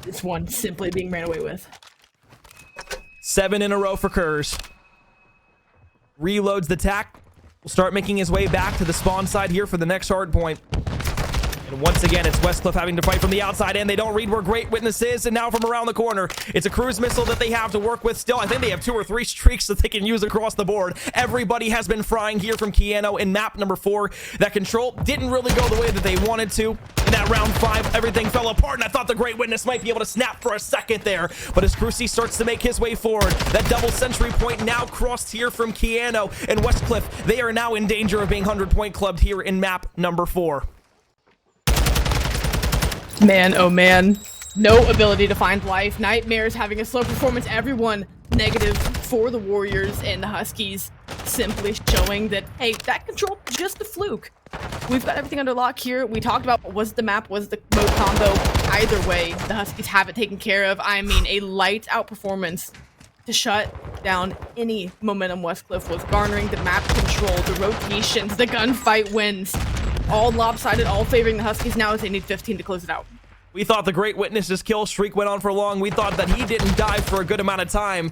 This one simply being ran away with. 7 in a row for Kurz. Reloads the tack. Will start making his way back to the spawn side here for the next hard point. And once again, it's Westcliff having to fight from the outside, and they don't read where Great Witness is. And now from around the corner, it's a cruise missile that they have to work with still. I think they have 2 or 3 streaks that they can use across the board. Everybody has been frying here from Keanu in map number 4. That control didn't really go the way that they wanted to. In that round 5, everything fell apart, and I thought the Great Witness might be able to snap for a second there. But as Crucy starts to make his way forward, that double century point now crossed here from Keanu and Westcliff. They are now in danger of being 100-point clubbed here in map number 4. Man, oh man. No ability to find life. Nightmares having a slow performance. Everyone negative for the Warriors, and the Huskies simply showing that, hey, that control just a fluke. We've got everything under lock here. We talked about, was it the map, was it the mode combo? Either way, the Huskies have it taken care of. I mean, a lights out performance to shut down any momentum Westcliff was garnering. The map control, the rotations, the gunfight wins. All lopsided, all favoring the Huskies now as they need 15 to close it out. We thought the Great Witness's kill streak went on for long. We thought that he didn't die for a good amount of time.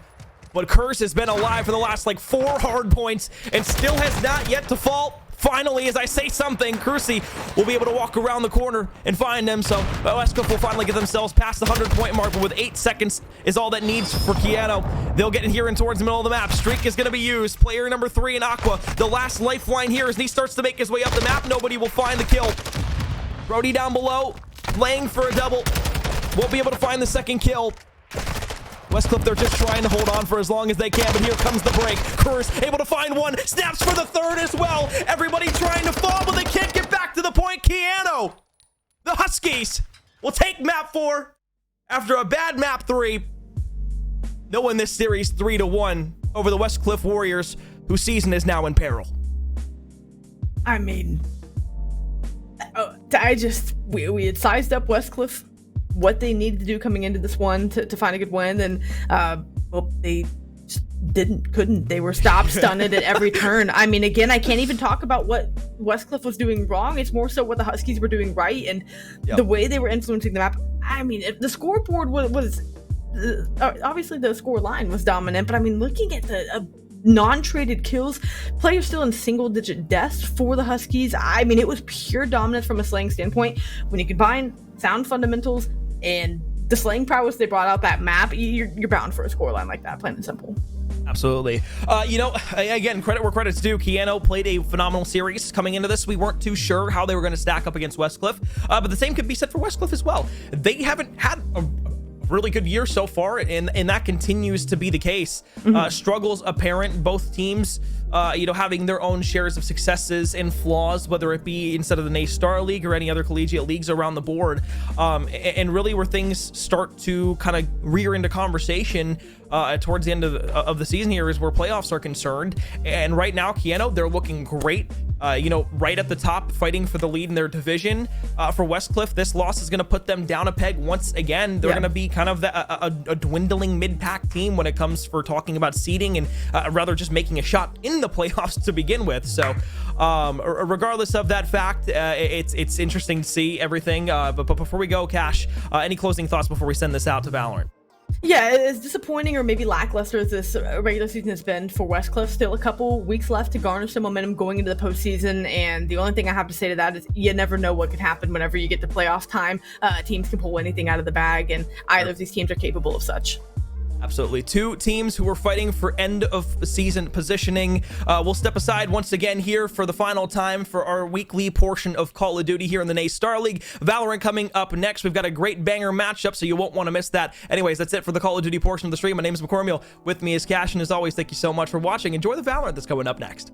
But Curse has been alive for the last, 4 hard points and still has not yet to fall. Finally, as I say something, Crucy will be able to walk around the corner and find them. So Westcliff will finally get themselves past the 100-point mark, but with 8 seconds is all that needs for Keanu. They'll get in here and towards the middle of the map. Streak is going to be used. Player number 3 in Aqua, the last lifeline here as he starts to make his way up the map. Nobody will find the kill. Brody down below, laying for a double. Won't be able to find the second kill. Westcliff, they're just trying to hold on for as long as they can, but here comes the break. Curse able to find one, snaps for the third as well. Everybody trying to fall, but they can't get back to the point. Keanu, the Huskies will take map 4 after a bad map 3. They'll win this series 3-1 over the Westcliff Warriors, whose season is now in peril. I mean, we had sized up Westcliff, what they needed to do coming into this one to find a good win, and well, they just couldn't. They were stopped, stunned at every turn. I mean, again, I can't even talk about what Westcliff was doing wrong. It's more so what the Huskies were doing right, and the way they were influencing the map. I mean, the scoreboard was obviously the score line was dominant, but I mean, looking at the non-traded kills, players still in single-digit deaths for the Huskies. I mean, it was pure dominance from a slaying standpoint. When you combine sound fundamentals and the slaying prowess they brought out that map, you're bound for a scoreline like that, plain and simple. Absolutely. You know, again, credit where credit's due. Keanu played a phenomenal series coming into this. We weren't too sure how they were going to stack up against Westcliff, but the same could be said for Westcliff as well. They haven't had a really good year so far, and that continues to be the case. Struggles apparent, both teams you know, having their own shares of successes and flaws, whether it be instead of the NA Star League or any other collegiate leagues around the board, and really where things start to kind of rear into conversation towards the end of the season here is where playoffs are concerned. And right now, Keanu, they're looking great. You know, right at the top, fighting for the lead in their division. For Westcliff, this loss is going to put them down a peg once again. They're going to be kind of a dwindling mid-pack team when it comes for talking about seeding, and rather just making a shot in the playoffs to begin with. So regardless of that fact, it's interesting to see everything. But before we go, Cash, any closing thoughts before we send this out to Valorant? Yeah, as disappointing or maybe lackluster as this regular season has been for Westcliff, still a couple weeks left to garnish some momentum going into the postseason, and the only thing I have to say to that is you never know what could happen whenever you get to playoff time. Teams can pull anything out of the bag, and either of these teams are capable of such. Absolutely. Two teams who are fighting for end of season positioning. We'll step aside once again here for the final time for our weekly portion of Call of Duty here in the NA Star League. Valorant coming up next. We've got a great banger matchup, so you won't want to miss that. Anyways, that's it for the Call of Duty portion of the stream. My name is McCormiel. With me is Cash, and as always, thank you so much for watching. Enjoy the Valorant that's coming up next.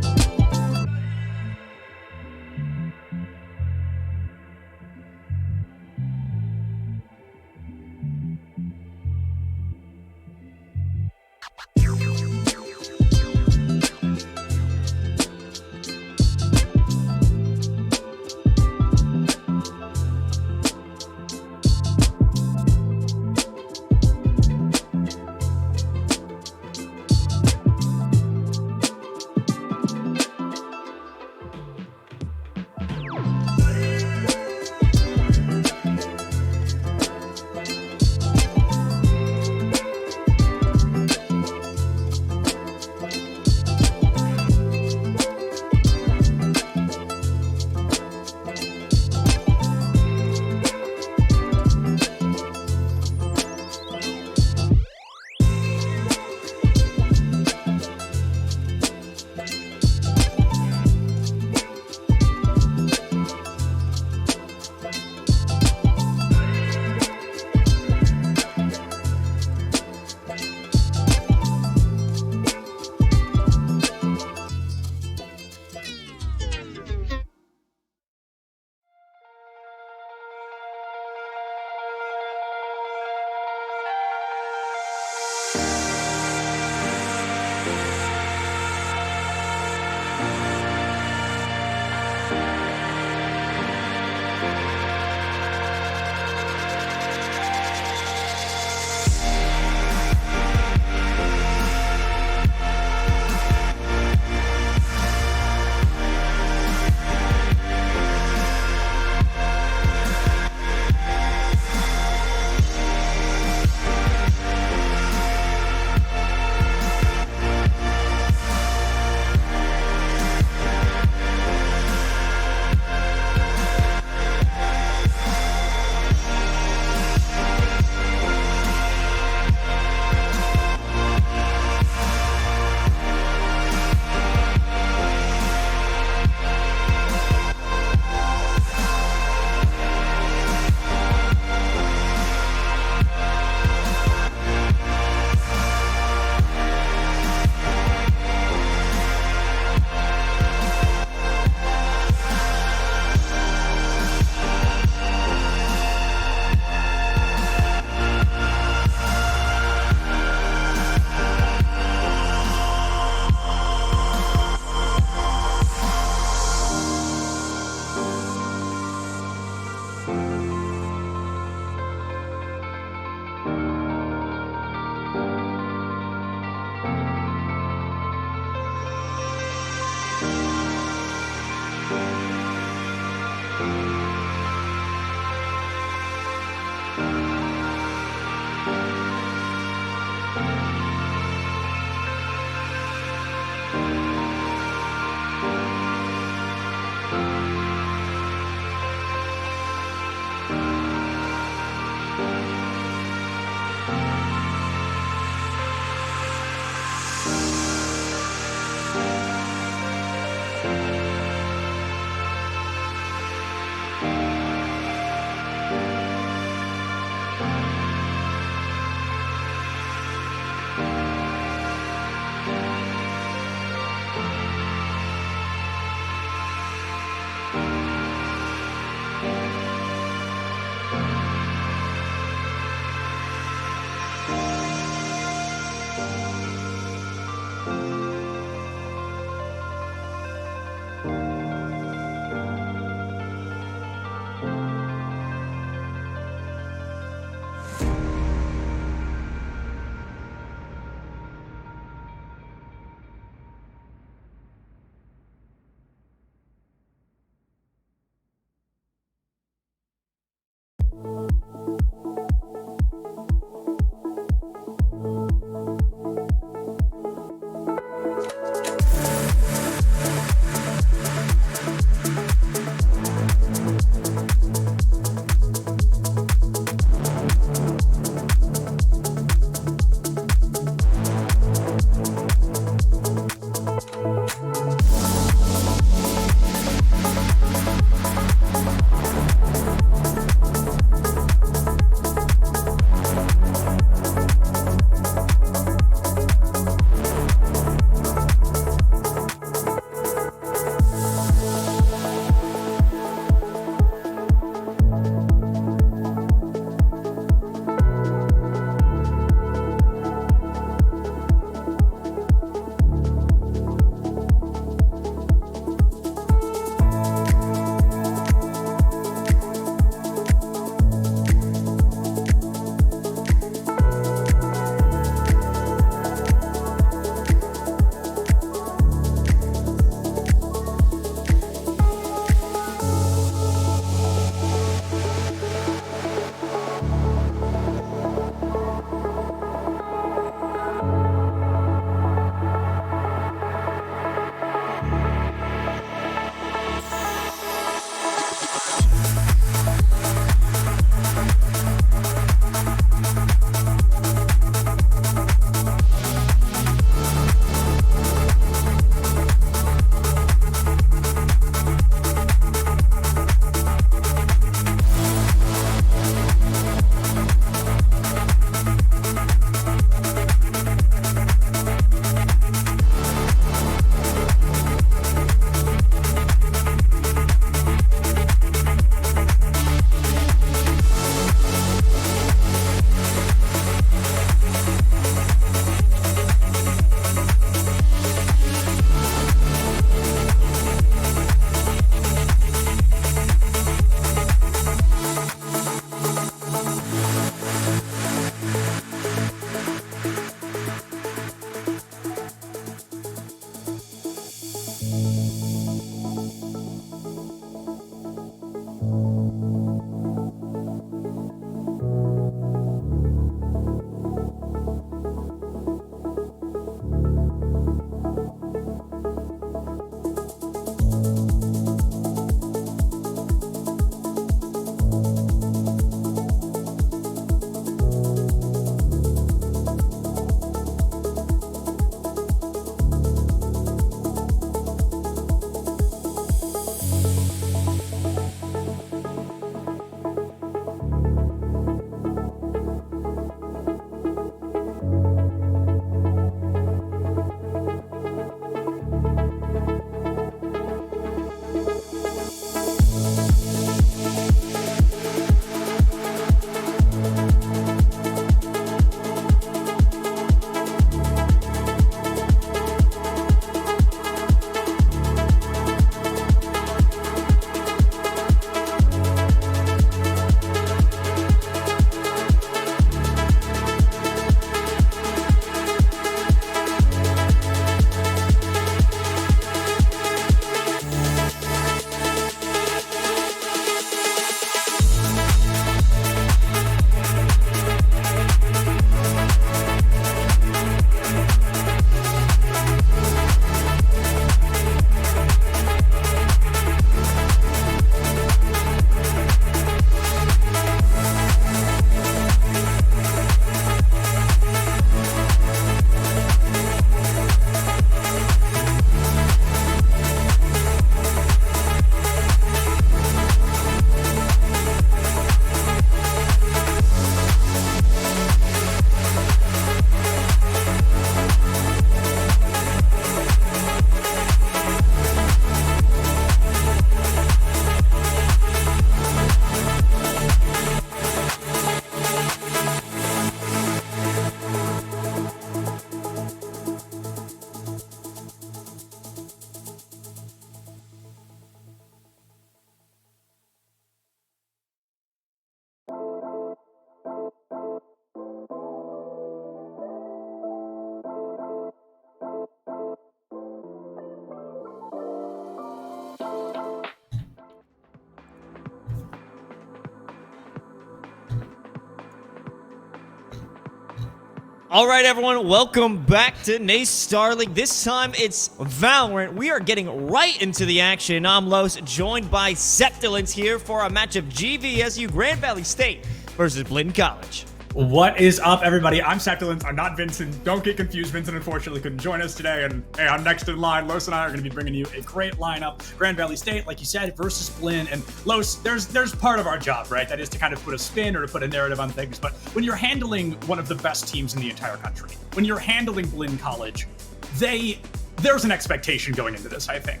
All right, everyone, welcome back to Nace Star League. This time it's Valorant. We are getting right into the action. I'm Los, joined by Septilence here for a match of GVSU Grand Valley State versus Blinn College. What is up, everybody? I'm Septilence. I'm not Vincent. Don't get confused. Vincent unfortunately couldn't join us today, and hey, I'm next in line. Los and I are going to be bringing you a great lineup. Grand Valley State, like you said, versus Blinn. And Los, there's part of our job, right? That is to kind of put a spin or to put a narrative on things. But when you're handling one of the best teams in the entire country, when you're handling Blinn College, there's an expectation going into this, I think.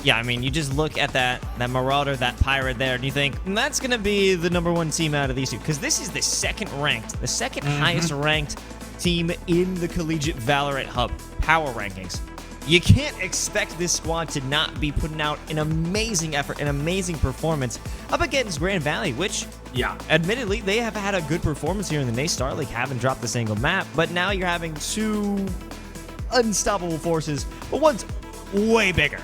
Yeah, I mean, you just look at that Marauder, that Pirate there, and you think, that's going to be the #1 team out of these two. Because this is the second highest ranked team in the Collegiate Valorant Hub power rankings. You can't expect this squad to not be putting out an amazing effort, an amazing performance up against Grand Valley, which, yeah, admittedly, they have had a good performance here in the Nace Star League, haven't dropped a single map, but now you're having two unstoppable forces, but one's way bigger.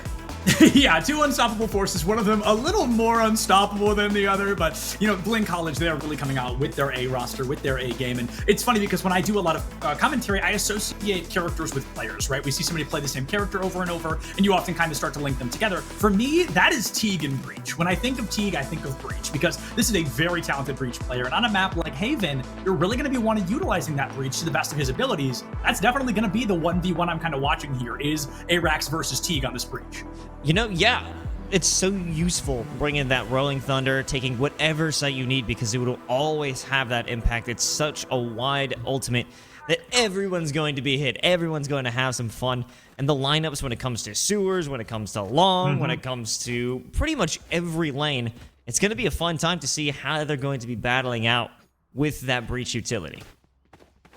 Yeah, two unstoppable forces. One of them a little more unstoppable than the other, but you know, Blinn College, they are really coming out with their A roster, with their A game. And it's funny because when I do a lot of commentary, I associate characters with players, right? We see somebody play the same character over and over, and you often kind of start to link them together. For me, that is Teague and Breach. When I think of Teague, I think of Breach because this is a very talented Breach player. And on a map like Haven, you're really going to be wanting utilizing that Breach to the best of his abilities. That's definitely going to be the 1v1 I'm kind of watching here is Arax versus Teague on this Breach. You know, yeah, it's so useful bringing that Rolling Thunder, taking whatever site you need because it will always have that impact. It's such a wide ultimate that everyone's going to be hit. Everyone's going to have some fun. And the lineups when it comes to sewers, when it comes to long, when it comes to pretty much every lane, it's going to be a fun time to see how they're going to be battling out with that Breach utility.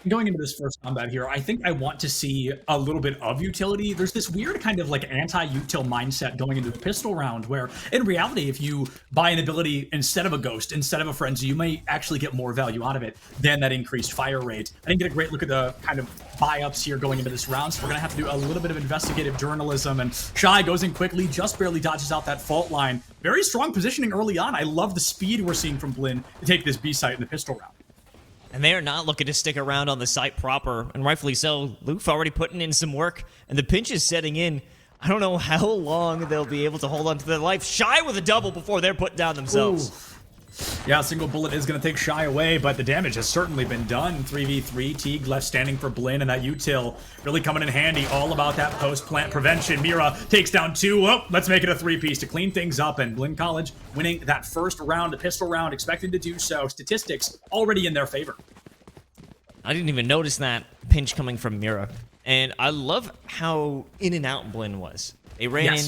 Going into this first combat here, I think I want to see a little bit of utility. There's this weird kind of like anti-util mindset going into the pistol round where in reality, if you buy an ability instead of a ghost, instead of a frenzy, you may actually get more value out of it than that increased fire rate. I didn't get a great look at the kind of buy-ups here going into this round, so we're going to have to do a little bit of investigative journalism. And Shy goes in quickly, just barely dodges out that fault line. Very strong positioning early on. I love the speed we're seeing from Blinn to take this B site in the pistol round. And they are not looking to stick around on the site proper, and rightfully so. Loof already putting in some work, and the pinch is setting in. I don't know how long they'll be able to hold on to their life. Shy with a double before they're put down themselves. Ooh. Yeah, a single bullet is going to take Shy away, but the damage has certainly been done. 3v3, Teague left standing for Blinn, and that util really coming in handy. All about that post-plant prevention. Mira takes down two. Oh, let's make it a three-piece to clean things up, and Blinn College winning that first round, the pistol round, expected to do so. Statistics already in their favor. I didn't even notice that pinch coming from Mira. And I love how in and out Blinn was. They ran in,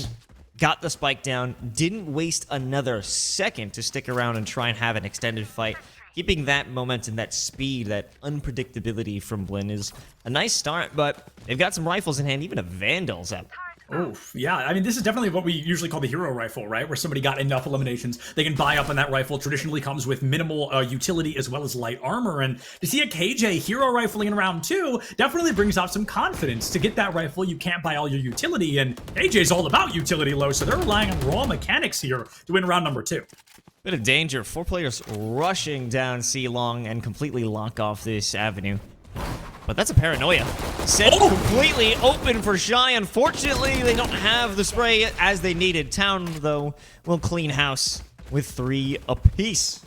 got the spike down, didn't waste another second to stick around and try and have an extended fight. Keeping that momentum, that speed, that unpredictability from Blinn is a nice start, but they've got some rifles in hand, even a Vandal's up. Oh, yeah. I mean, this is definitely what we usually call the hero rifle, right? Where somebody got enough eliminations, they can buy up on that rifle. Traditionally comes with minimal utility as well as light armor. And to see a KJ hero rifling in round 2 definitely brings off some confidence. To get that rifle, you can't buy all your utility, and KJ's all about utility low, so they're relying on raw mechanics here to win round number 2. Bit of danger. 4 players rushing down C long and completely lock off this avenue. But that's a paranoia. Set completely open for Shy. Unfortunately, they don't have the spray as they needed. Town, though, will clean house with 3 apiece.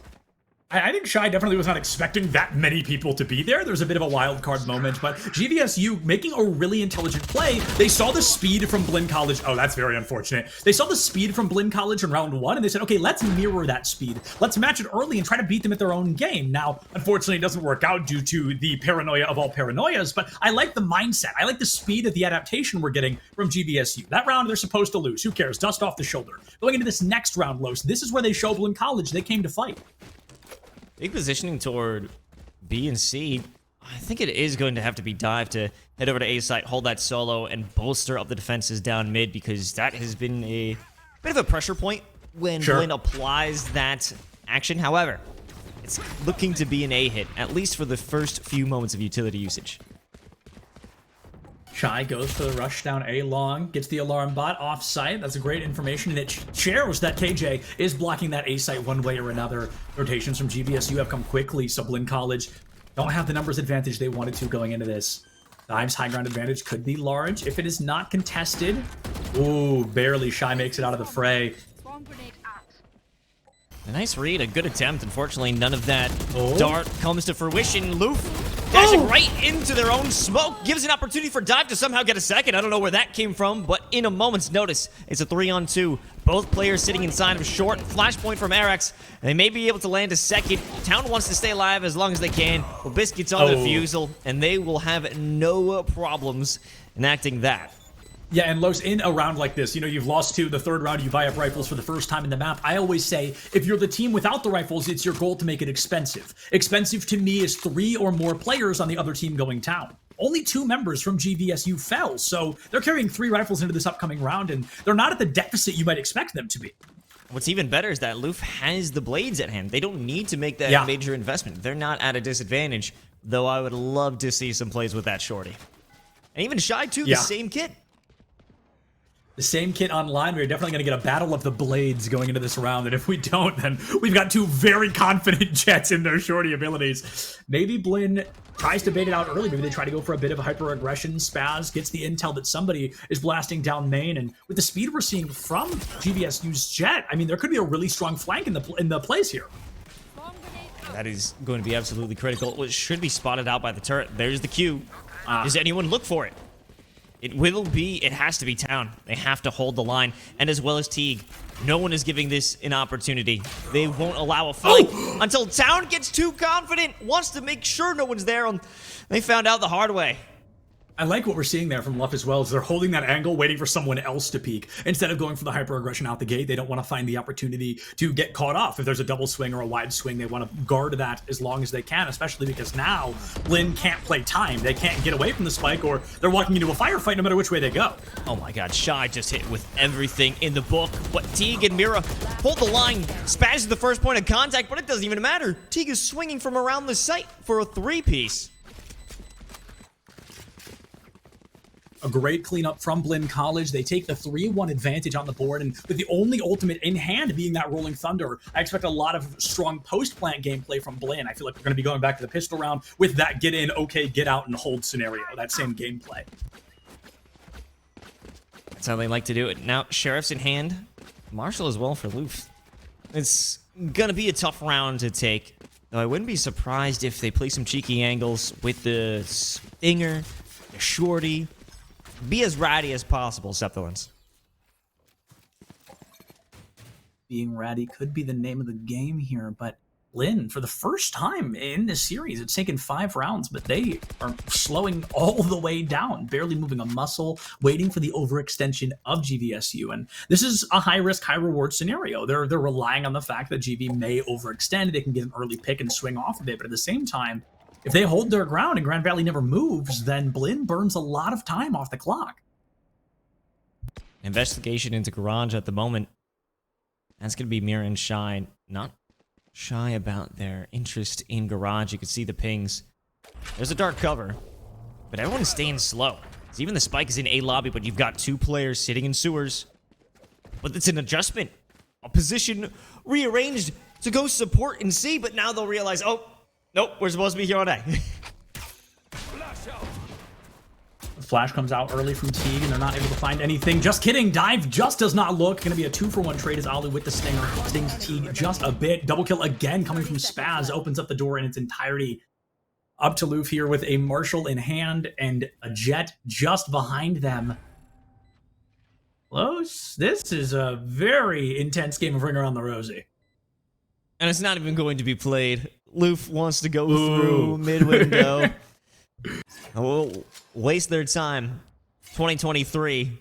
I think Shy definitely was not expecting that many people to be there. There's a bit of a wild card moment, but GVSU making a really intelligent play. They saw the speed from Blinn College. Oh, that's very unfortunate. They saw the speed from Blinn College in round 1, and they said, okay, let's mirror that speed. Let's match it early and try to beat them at their own game. Now, unfortunately, it doesn't work out due to the paranoia of all paranoias, but I like the mindset. I like the speed of the adaptation we're getting from GVSU. That round, they're supposed to lose. Who cares? Dust off the shoulder. Going into this next round, Los, this is where they show Blinn College they came to fight. Big positioning toward B and C. I think it is going to have to be Dive to head over to A site, hold that solo, and bolster up the defenses down mid, because that has been a bit of a pressure point when Blinn applies that action. However, it's looking to be an A hit, at least for the first few moments of utility usage. Shy goes for the rush down A long, gets the alarm bot off site. That's a great information, and it shares that KJ is blocking that A site one way or another. Rotations from GVSU have come quickly, so Blinn College don't have the numbers advantage they wanted to going into this. Dive's high ground advantage could be large if it is not contested. Ooh, barely. Shy makes it out of the fray. A nice read, a good attempt. Unfortunately, none of that dart comes to fruition. Loof dashing right into their own smoke gives an opportunity for Dive to somehow get a second. I don't know where that came from, but in a moment's notice, it's a 3-on-2. Both players sitting inside of short. Flashpoint from Arax, and they may be able to land a second. Town wants to stay alive as long as they can. Well, Biscuit's on the defusal, and they will have no problems enacting that. Yeah, and Los, in a round like this, you know, you've lost to the third round, you buy up rifles for the first time in the map. I always say, if you're the team without the rifles, it's your goal to make it expensive. Expensive to me is 3 or more players on the other team going down. Only 2 members from GVSU fell, so they're carrying 3 rifles into this upcoming round, and they're not at the deficit you might expect them to be. What's even better is that Loof has the blades at hand. They don't need to make that major investment. They're not at a disadvantage, though I would love to see some plays with that shorty. And even Shy, too, the same kit. The same kit online. We're definitely going to get a battle of the blades going into this round, and if we don't, then we've got 2 very confident Jets in their shorty abilities. Maybe Blinn tries to bait it out early. Maybe they try to go for a bit of hyper-aggression. Spaz gets the intel that somebody is blasting down main, and with the speed we're seeing from GVSU's Jet, I mean, there could be a really strong flank in the plays here. That is going to be absolutely critical. It should be spotted out by the turret. There's the Q. Does anyone look for it? It has to be Town. They have to hold the line, and as well as Teague. No one is giving this an opportunity. They won't allow a flank until Town gets too confident, wants to make sure no one's there. They found out the hard way. I like what we're seeing there from Luff as well, is they're holding that angle, waiting for someone else to peek. Instead of going for the hyper-aggression out the gate, they don't want to find the opportunity to get caught off. If there's a double swing or a wide swing, they want to guard that as long as they can, especially because now Blinn can't play time. They can't get away from the spike, or they're walking into a firefight no matter which way they go. Oh my god, Shy just hit with everything in the book, but Teague and Mira hold the line. Spaz is the first point of contact, but it doesn't even matter. Teague is swinging from around the site for a 3-piece. A great cleanup from Blinn College. They take the 3-1 advantage on the board, and with the only ultimate in hand being that Rolling Thunder, I expect a lot of strong post-plant gameplay from Blinn. I feel like we're going to be going back to the pistol round with that get in, okay, get out, and hold scenario, that same gameplay. That's how they like to do it. Now, Sheriff's in hand. Marshall as well for Loof. It's going to be a tough round to take, though I wouldn't be surprised if they play some cheeky angles with the Stinger, the Shorty. Be as ratty as possible, Septilance. Being ratty could be the name of the game here, but Blinn, for the first time in this series, it's taken 5 rounds, but they are slowing all the way down, barely moving a muscle, waiting for the overextension of GVSU. And this is a high-risk, high-reward scenario. They're relying on the fact that GV may overextend. They can get an early pick and swing off of it, but at the same time, if they hold their ground and Grand Valley never moves, then Blinn burns a lot of time off the clock. Investigation into Garage at the moment. That's going to be Mira and Shy. Not shy about their interest in Garage. You can see the pings. There's a dark cover, but everyone's staying slow. So even the spike is in A lobby, but you've got 2 players sitting in sewers. But it's an adjustment. A position rearranged to go support in C, but now they'll realize, oh, nope, we're supposed to be here all day. Flash comes out early from Teague, and they're not able to find anything. Just kidding. Dive just does not look. Going to be a 2-for-1 trade as Alu with the Stinger stings Teague just a bit. Double kill again coming from Spaz. Opens up the door in its entirety. Up to Loof here with a Marshall in hand and a Jet just behind them. Close. This is a very intense game of Ring Around the Rosie. And it's not even going to be played. Loof wants to go through mid-window. We'll waste their time. 2023.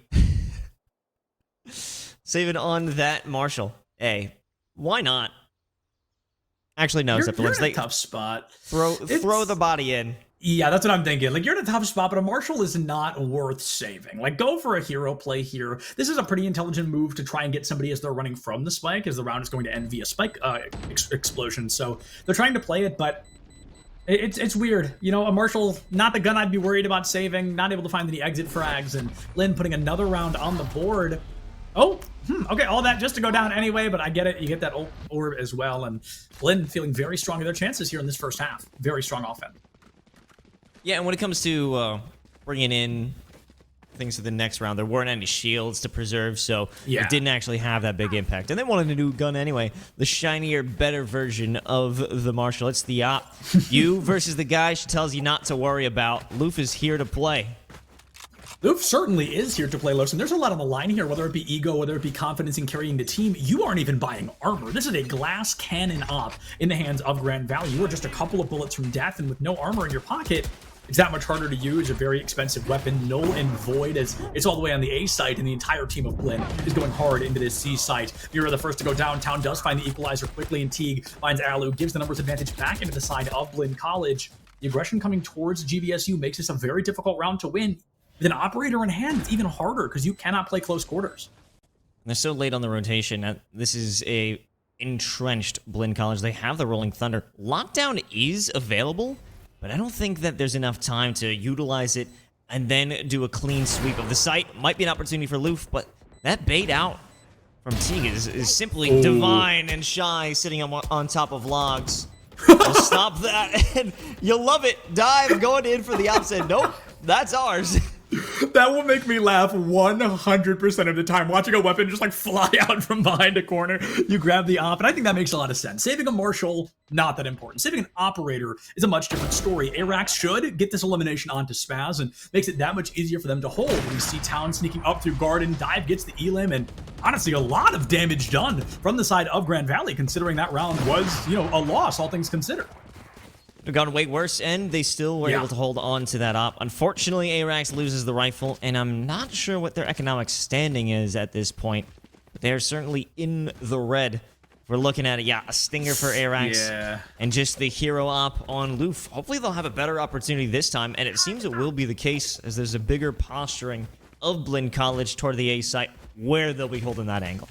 Save it on that Marshall. Hey, why not? Actually, no, You're in a tough spot. Throw the body in. Yeah, that's what I'm thinking. Like, you're in a tough spot, but a Marshall is not worth saving. Like, go for a hero play here. This is a pretty intelligent move to try and get somebody as they're running from the spike, as the round is going to end via spike explosion. So they're trying to play it, but it's weird. You know, a Marshall, not the gun I'd be worried about saving, not able to find any exit frags, and Lynn putting another round on the board. Oh, okay, all that just to go down anyway, but I get it. You get that orb as well, and Blinn feeling very strong in their chances here in this first half. Very strong offense. Yeah, and when it comes to bringing in things to the next round, there weren't any shields to preserve, so it didn't actually have that big impact. And they wanted a new gun anyway, the shinier, better version of the Marshall. It's the op. You versus the guy she tells you not to worry about. Loof is here to play. Loof certainly is here to play, Los, and there's a lot on the line here, whether it be ego, whether it be confidence in carrying the team. You aren't even buying armor. This is a glass cannon op in the hands of Grand Valley. You are just a couple of bullets from death, and with no armor in your pocket, it's that much harder to use. A very expensive weapon, null and void, as it's all the way on the A site, and the entire team of Blinn is going hard into this C site. Mira, the first to go downtown, does find the equalizer quickly, and Teague finds Alu, gives the numbers advantage back into the side of Blinn College. The aggression coming towards GVSU makes this a very difficult round to win. With an operator in hand, it's even harder because you cannot play close quarters. They're so late on the rotation. This is a entrenched Blinn College. They have the Rolling Thunder. Lockdown is available, but I don't think that there's enough time to utilize it and then do a clean sweep of the site. Might be an opportunity for Loof, but that bait out from Teague is simply divine and shy, sitting on top of logs. We'll stop that, and you'll love it. Dive going in for the opposite. Nope, that's ours. That will make me laugh 100% of the time, watching a weapon just like fly out from behind a corner. You grab the op, and I think that makes a lot of sense. Saving a Marshal, not that important. Saving an operator is a much different story. Arax should get this elimination onto Spaz, and makes it that much easier for them to hold. We see Town sneaking up through Garden, Dive gets the elim, and honestly, a lot of damage done from the side of Grand Valley, considering that round was, a loss, all things considered. Have gone way worse, and they still were able to hold on to that op. Unfortunately, Arax loses the rifle, and I'm not sure what their economic standing is at this point. But they're certainly in the red. We're looking at it, a stinger for Arax, and just the hero op on Loof. Hopefully they'll have a better opportunity this time, and it seems it will be the case, as there's a bigger posturing of Blinn College toward the A site, where they'll be holding that angle.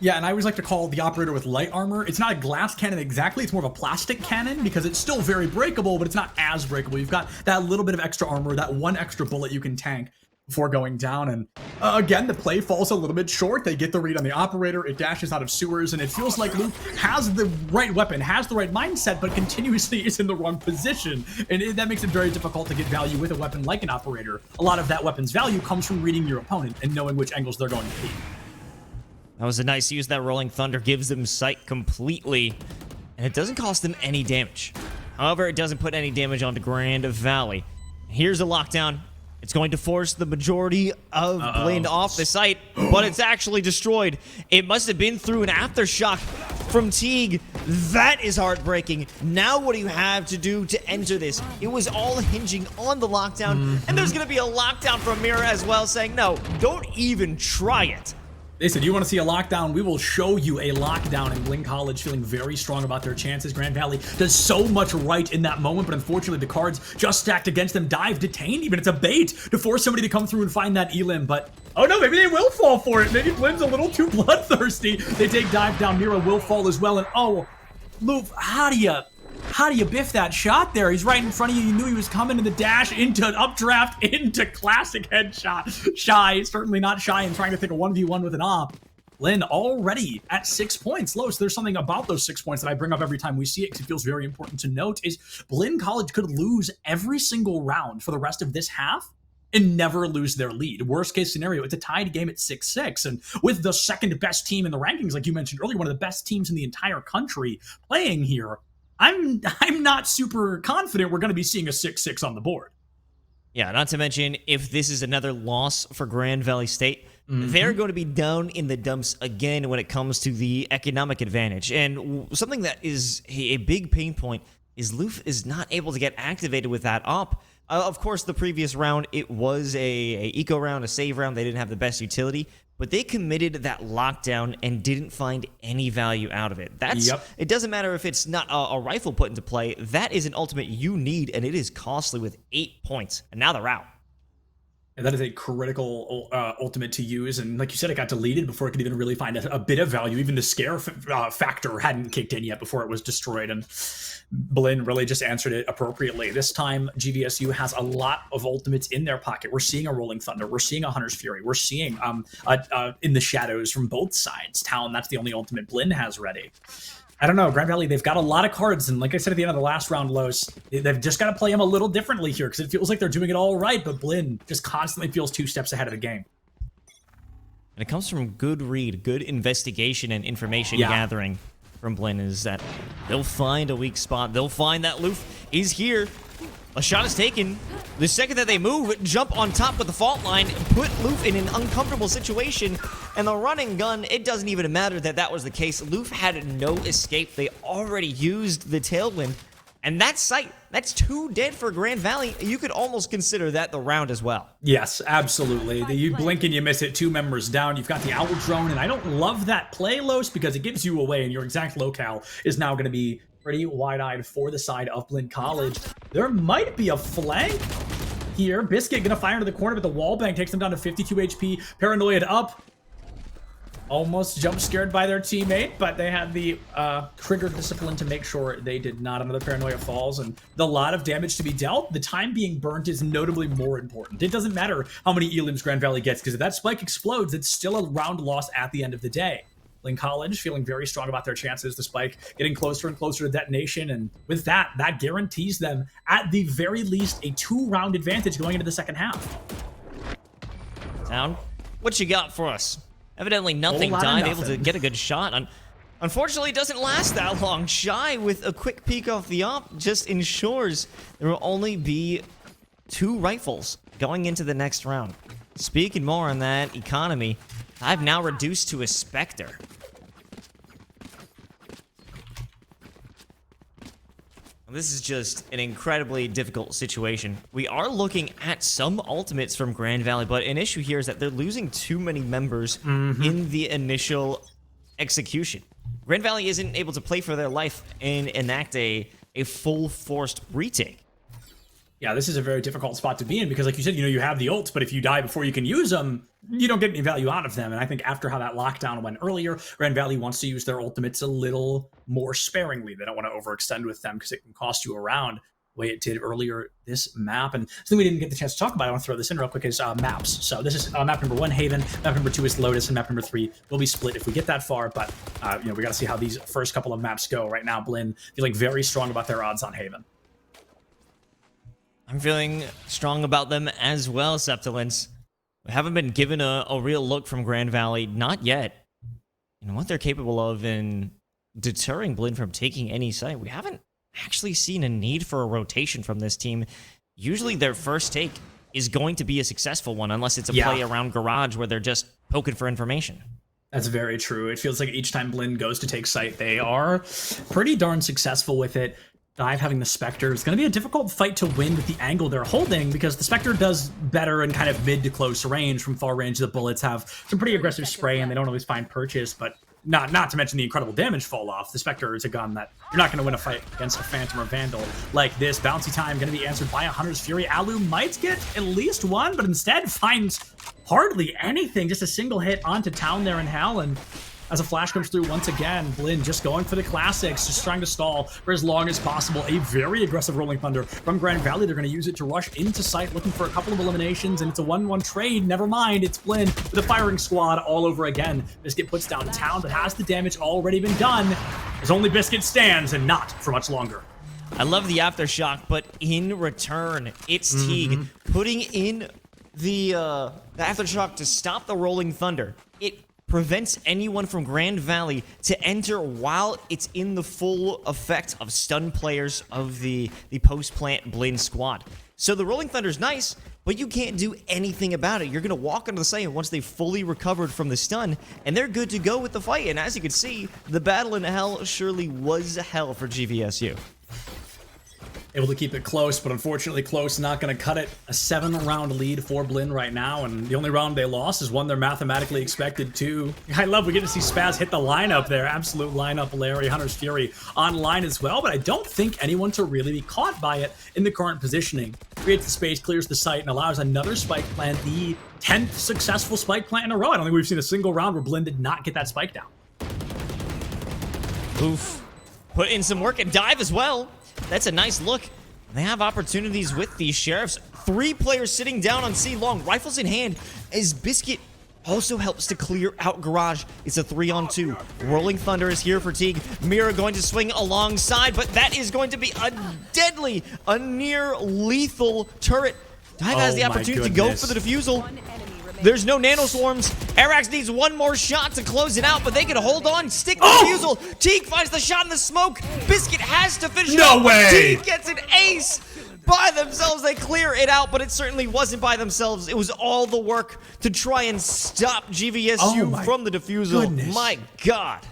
Yeah, and I always like to call the operator with light armor. It's not a glass cannon exactly, it's more of a plastic cannon because it's still very breakable, but it's not as breakable. You've got that little bit of extra armor, that one extra bullet you can tank before going down. And again, the play falls a little bit short. They get the read on the operator, it dashes out of sewers, and it feels like Luke has the right weapon, has the right mindset, but continuously is in the wrong position. And that makes it very difficult to get value with a weapon like an operator. A lot of that weapon's value comes from reading your opponent and knowing which angles they're going to be. That was a nice use. That Rolling Thunder gives them sight completely, and it doesn't cost them any damage. However, it doesn't put any damage onto Grand Valley. Here's a lockdown. It's going to force the majority of Blinn off the site, but it's actually destroyed. It must have been through an aftershock from Teague. That is heartbreaking. Now what do you have to do to enter this? It was all hinging on the lockdown, and there's going to be a lockdown from Mira as well, saying, no, don't even try it. They said, you want to see a lockdown? We will show you a lockdown. And Blinn College feeling very strong about their chances. Grand Valley does so much right in that moment, but unfortunately the cards just stacked against them. Dive detained, even it's a bait to force somebody to come through and find that elim. But, oh no, maybe they will fall for it. Maybe Blinn's a little too bloodthirsty. They take Dive down. Mira will fall as well. And oh, Loof, how do you biff that shot there? He's right in front of you. You knew he was coming, in the dash into an updraft into classic headshot. Shy, certainly not shy in trying to take a 1v1 with an op. Blinn already at 6 points. Low, so there's something about those 6 points that I bring up every time we see it because it feels very important to note is Blinn College could lose every single round for the rest of this half and never lose their lead. Worst case scenario, it's a tied game at 6-6. And with the second best team in the rankings, like you mentioned earlier, one of the best teams in the entire country playing here, I'm not super confident we're going to be seeing a 6-6 on the board. Yeah, not to mention, if this is another loss for Grand Valley State, they're going to be down in the dumps again when it comes to the economic advantage. And something that is a big pain point is Loof is not able to get activated with that op. Of course, the previous round, it was a eco round, a save round. They didn't have the best utility, but they committed that lockdown and didn't find any value out of it. It doesn't matter if it's not a rifle put into play. That is an ultimate you need, and it is costly with 8 points. And now they're out. And that is a critical ultimate to use, and like you said, it got deleted before it could even really find a bit of value. Even the scare factor hadn't kicked in yet before it was destroyed, and Blinn really just answered it appropriately. This time, GVSU has a lot of ultimates in their pocket. We're seeing a Rolling Thunder, we're seeing a Hunter's Fury, we're seeing In the Shadows from both sides. Talon, that's the only ultimate Blinn has ready. I don't know, Grand Valley, they've got a lot of cards, and like I said at the end of the last round, Los, they've just got to play them a little differently here, because it feels like they're doing it all right, but Blinn just constantly feels 2 steps ahead of the game. And it comes from good read, good investigation and information gathering from Blinn, is that they'll find a weak spot, they'll find that Loof is here. A shot is taken. The second that they move, jump on top of the fault line, put Loof in an uncomfortable situation, and the running gun, it doesn't even matter that that was the case. Loof had no escape. They already used the tailwind, and that sight, that's 2 dead for Grand Valley. You could almost consider that the round as well. Yes, absolutely. You blink and you miss it, 2 members down. You've got the Owl Drone, and I don't love that play, Los, because it gives you away, and your exact locale is now going to be pretty wide-eyed for the side of Blinn College. There might be a flank here. Biscuit gonna fire into the corner, but the wall bang takes them down to 52 HP. Paranoid up. Almost jump scared by their teammate, but they had the trigger discipline to make sure they did not. Another Paranoia falls, and the lot of damage to be dealt, the time being burnt is notably more important. It doesn't matter how many elims Grand Valley gets, because if that spike explodes, it's still a round loss at the end of the day. Blinn College feeling very strong about their chances. The spike getting closer and closer to detonation, and with that guarantees them at the very least a 2-round advantage going into the second half. Town, what you got for us? Evidently nothing. Dive able to get a good shot. Unfortunately, it doesn't last that long. Shy with a quick peek off the op just ensures there will only be 2 rifles going into the next round. Speaking more on that economy, I've now reduced to a Spectre. This is just an incredibly difficult situation. We are looking at some ultimates from Grand Valley, but an issue here is that they're losing too many members in the initial execution. Grand Valley isn't able to play for their life and enact a full forced retake. Yeah, this is a very difficult spot to be in because, like you said, you have the ults, but if you die before you can use them, you don't get any value out of them. And I think after how that lockdown went earlier, Grand Valley wants to use their ultimates a little more sparingly. They don't want to overextend with them because it can cost you a round the way it did earlier this map. And something we didn't get the chance to talk about, I want to throw this in real quick, is maps. So this is map number 1, Haven. Map number 2 is Lotus, and map number 3 will be Split if we get that far. But we got to see how these first couple of maps go. Right now, Blinn feeling very strong about their odds on Haven. I'm feeling strong about them as well, Septilence. We haven't been given a real look from Grand Valley, not yet. And what they're capable of in deterring Blinn from taking any site. We haven't actually seen a need for a rotation from this team. Usually their first take is going to be a successful one, unless it's a play around Garage where they're just poking for information. That's very true. It feels like each time Blinn goes to take site, they are pretty darn successful with it. Dive having the Spectre is going to be a difficult fight to win with the angle they're holding because the Spectre does better in kind of mid to close range. From far range, the bullets have some pretty aggressive spray and they don't always find purchase, but not to mention the incredible damage fall off. The Spectre is a gun that you're not going to win a fight against a Phantom or Vandal like this. Bouncy time going to be answered by a Hunter's Fury. Alu might get at least one, but instead finds hardly anything. Just a single hit onto Town there in Hell, and as a flash comes through once again, Blinn just going for the classics, just trying to stall for as long as possible. A very aggressive Rolling Thunder from Grand Valley. They're going to use it to rush into site, looking for a couple of eliminations, and it's a 1-1 trade. Never mind, it's Blinn with a firing squad all over again. Biscuit puts down Town, but has the damage already been done? As only Biscuit stands, and not for much longer. I love the Aftershock, but in return, it's Teague putting in the Aftershock to stop the Rolling Thunder. It prevents anyone from Grand Valley to enter while it's in the full effect of stun players of the post-plant Blinn squad. So the Rolling Thunder's nice, but you can't do anything about it. You're going to walk onto the site once they've fully recovered from the stun, and they're good to go with the fight. And as you can see, the battle in Hell surely was hell for GVSU. Able to keep it close, but unfortunately close, not going to cut it. A 7-round lead for Blinn right now, and the only round they lost is one they're mathematically expected to. I love we get to see Spaz hit the lineup there. Absolute lineup, Larry, Hunter's Fury online as well, but I don't think anyone to really be caught by it in the current positioning. creates the space, clears the site, and allows another spike plant, the 10th successful spike plant in a row. I don't think we've seen a single round where Blinn did not get that spike down. Oof. Put in some work and dive as well. That's a nice look. They have opportunities with these sheriffs. 3 players sitting down on C long, rifles in hand, as Biscuit also helps to clear out Garage. It's a 3-on-2. Rolling Thunder is here for Teague. Mira going to swing alongside, but that is going to be a deadly, a near lethal turret. Dive has the opportunity to go for the defusal. There's no nano swarms. Arax needs one more shot to close it out, but they can hold on, stick the defusal. Teague finds the shot in the smoke. Biscuit has to finish it off. No way! Teague gets an ace. By themselves, they clear it out, but it certainly wasn't by themselves. It was all the work to try and stop GVSU from the defusal. Goodness. My God.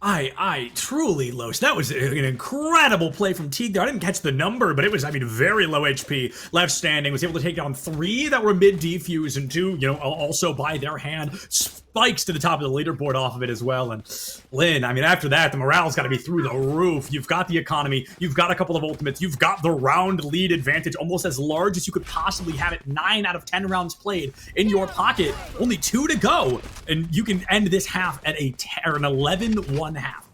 I truly, Los, that was an incredible play from Teague there. I didn't catch the number, but it was, I mean, very low HP. Left standing, was able to take down 3 that were mid-defuse and 2, you know, also by their hand. Spikes to the top of the leaderboard off of it as well. And Lynn, I mean, after that, the morale's got to be through the roof. You've got the economy. You've got a couple of ultimates. You've got the round lead advantage, almost as large as you could possibly have it. 9 out of 10 rounds played in your pocket. Only 2 to go. And you can end this half at an 11-1 half.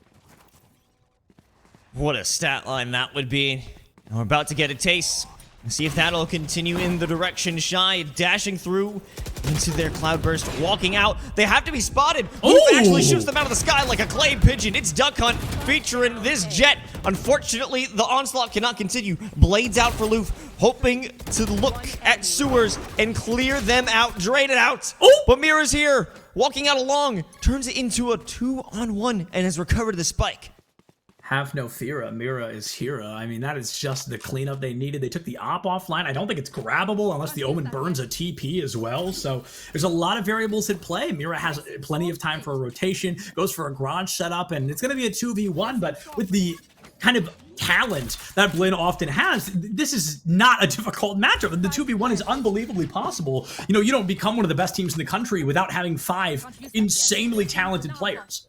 What a stat line that would be. And we're about to get a taste. See if that'll continue in the direction Shy dashing through into their cloudburst, walking out. They have to be spotted. Oof actually shoots them out of the sky like a clay pigeon. It's Duck Hunt featuring this jet. Unfortunately, the onslaught cannot continue. Blades out for Loof, hoping to look at sewers and clear them out, drain it out. But Mira's here, walking out along, turns it into a 2-on-1 and has recovered the spike. Have no fear, Mira is Hera. I mean, that is just the cleanup they needed. They took the op offline. I don't think it's grabbable unless the Omen burns a TP as well. So there's a lot of variables at play. Mira has plenty of time for a rotation, goes for a garage setup, and it's going to be a 2v1, but with the kind of talent that Blinn often has, this is not a difficult matchup. The 2v1 is unbelievably possible. You know, you don't become one of the best teams in the country without having 5 insanely talented players.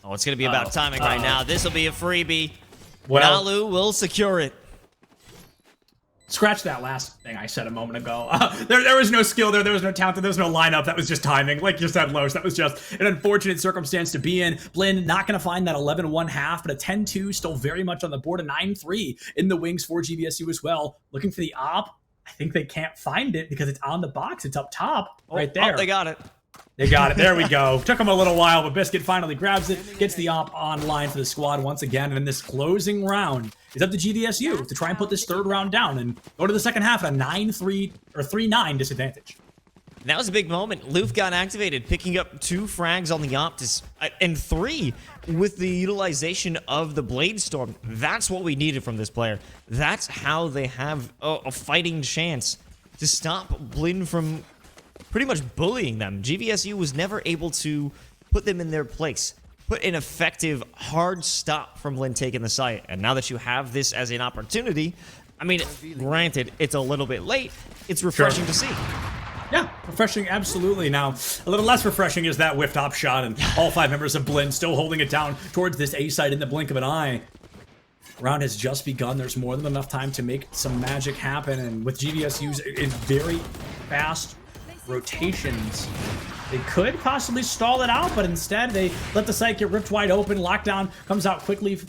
Oh, it's going to be about timing right now. This will be a freebie. Well, Nalu will secure it. Scratch that last thing I said a moment ago. There was no skill there. There was no talent. There was no lineup. That was just timing. Like you said, Los, that was just an unfortunate circumstance to be in. Blinn not going to find that 11-1 half, but a 10-2 still very much on the board. A 9-3 in the wings for GVSU as well. Looking for the op. I think they can't find it because it's on the box. It's up top right there. Oh, they got it. They got it. There we go. Took them a little while, but Biscuit finally grabs it, gets the op online for the squad once again. And in this closing round, it's up to GVSU to try and put this 3rd round down and go to the second half at a 9-3 or 3-9 disadvantage. That was a big moment. Loof got activated, picking up 2 frags on the Optus, and 3 with the utilization of the Blade Storm. That's what we needed from this player. That's how they have a fighting chance to stop Blinn from pretty much bullying them. GVSU was never able to put them in their place, put an effective, hard stop from Blinn taking the site. And now that you have this as an opportunity, I mean, granted, it's a little bit late. It's refreshing to see. Yeah, refreshing, absolutely. Now, a little less refreshing is that whiffed op shot, and all 5 members of Blinn still holding it down towards this A site in the blink of an eye. Round has just begun. There's more than enough time to make some magic happen, and with GVSU's very fast rotations, they could possibly stall it out, but instead they let the site get ripped wide open. Lockdown comes out quickly.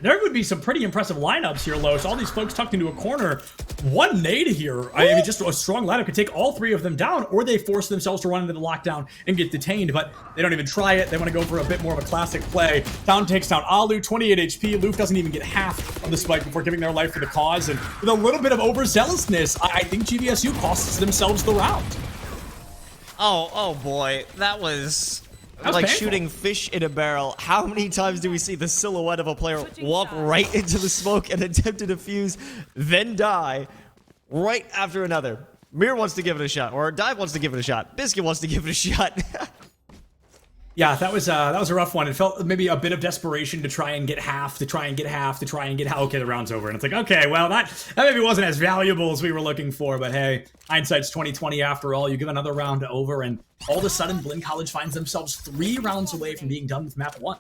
There would be some pretty impressive lineups here, Los. All these folks tucked into a corner. 1 nade here. I mean, just a strong lineup could take all 3 of them down, or they force themselves to run into the lockdown and get detained, but they don't even try it. They want to go for a bit more of a classic play. Down takes down Alu, 28 HP. Loof doesn't even get half of the spike before giving their life for the cause, and with a little bit of overzealousness, I think GVSU costs themselves the round. Oh boy, that was like painful. shooting fish in a barrel. How many times do we see the silhouette of a player walk right into the smoke and attempt to defuse, then die right after another? Mir wants to give it a shot, or Dive wants to give it a shot. Biscuit wants to give it a shot. Yeah, that was a rough one. It felt maybe a bit of desperation to try and get half, to try and get half, to try and get half. Okay, the round's over, and it's like, okay, well, that maybe wasn't as valuable as we were looking for, but hey, hindsight's 20/20 after all. You give another round over, and all of a sudden, Blinn College finds themselves 3 rounds away from being done with map 1.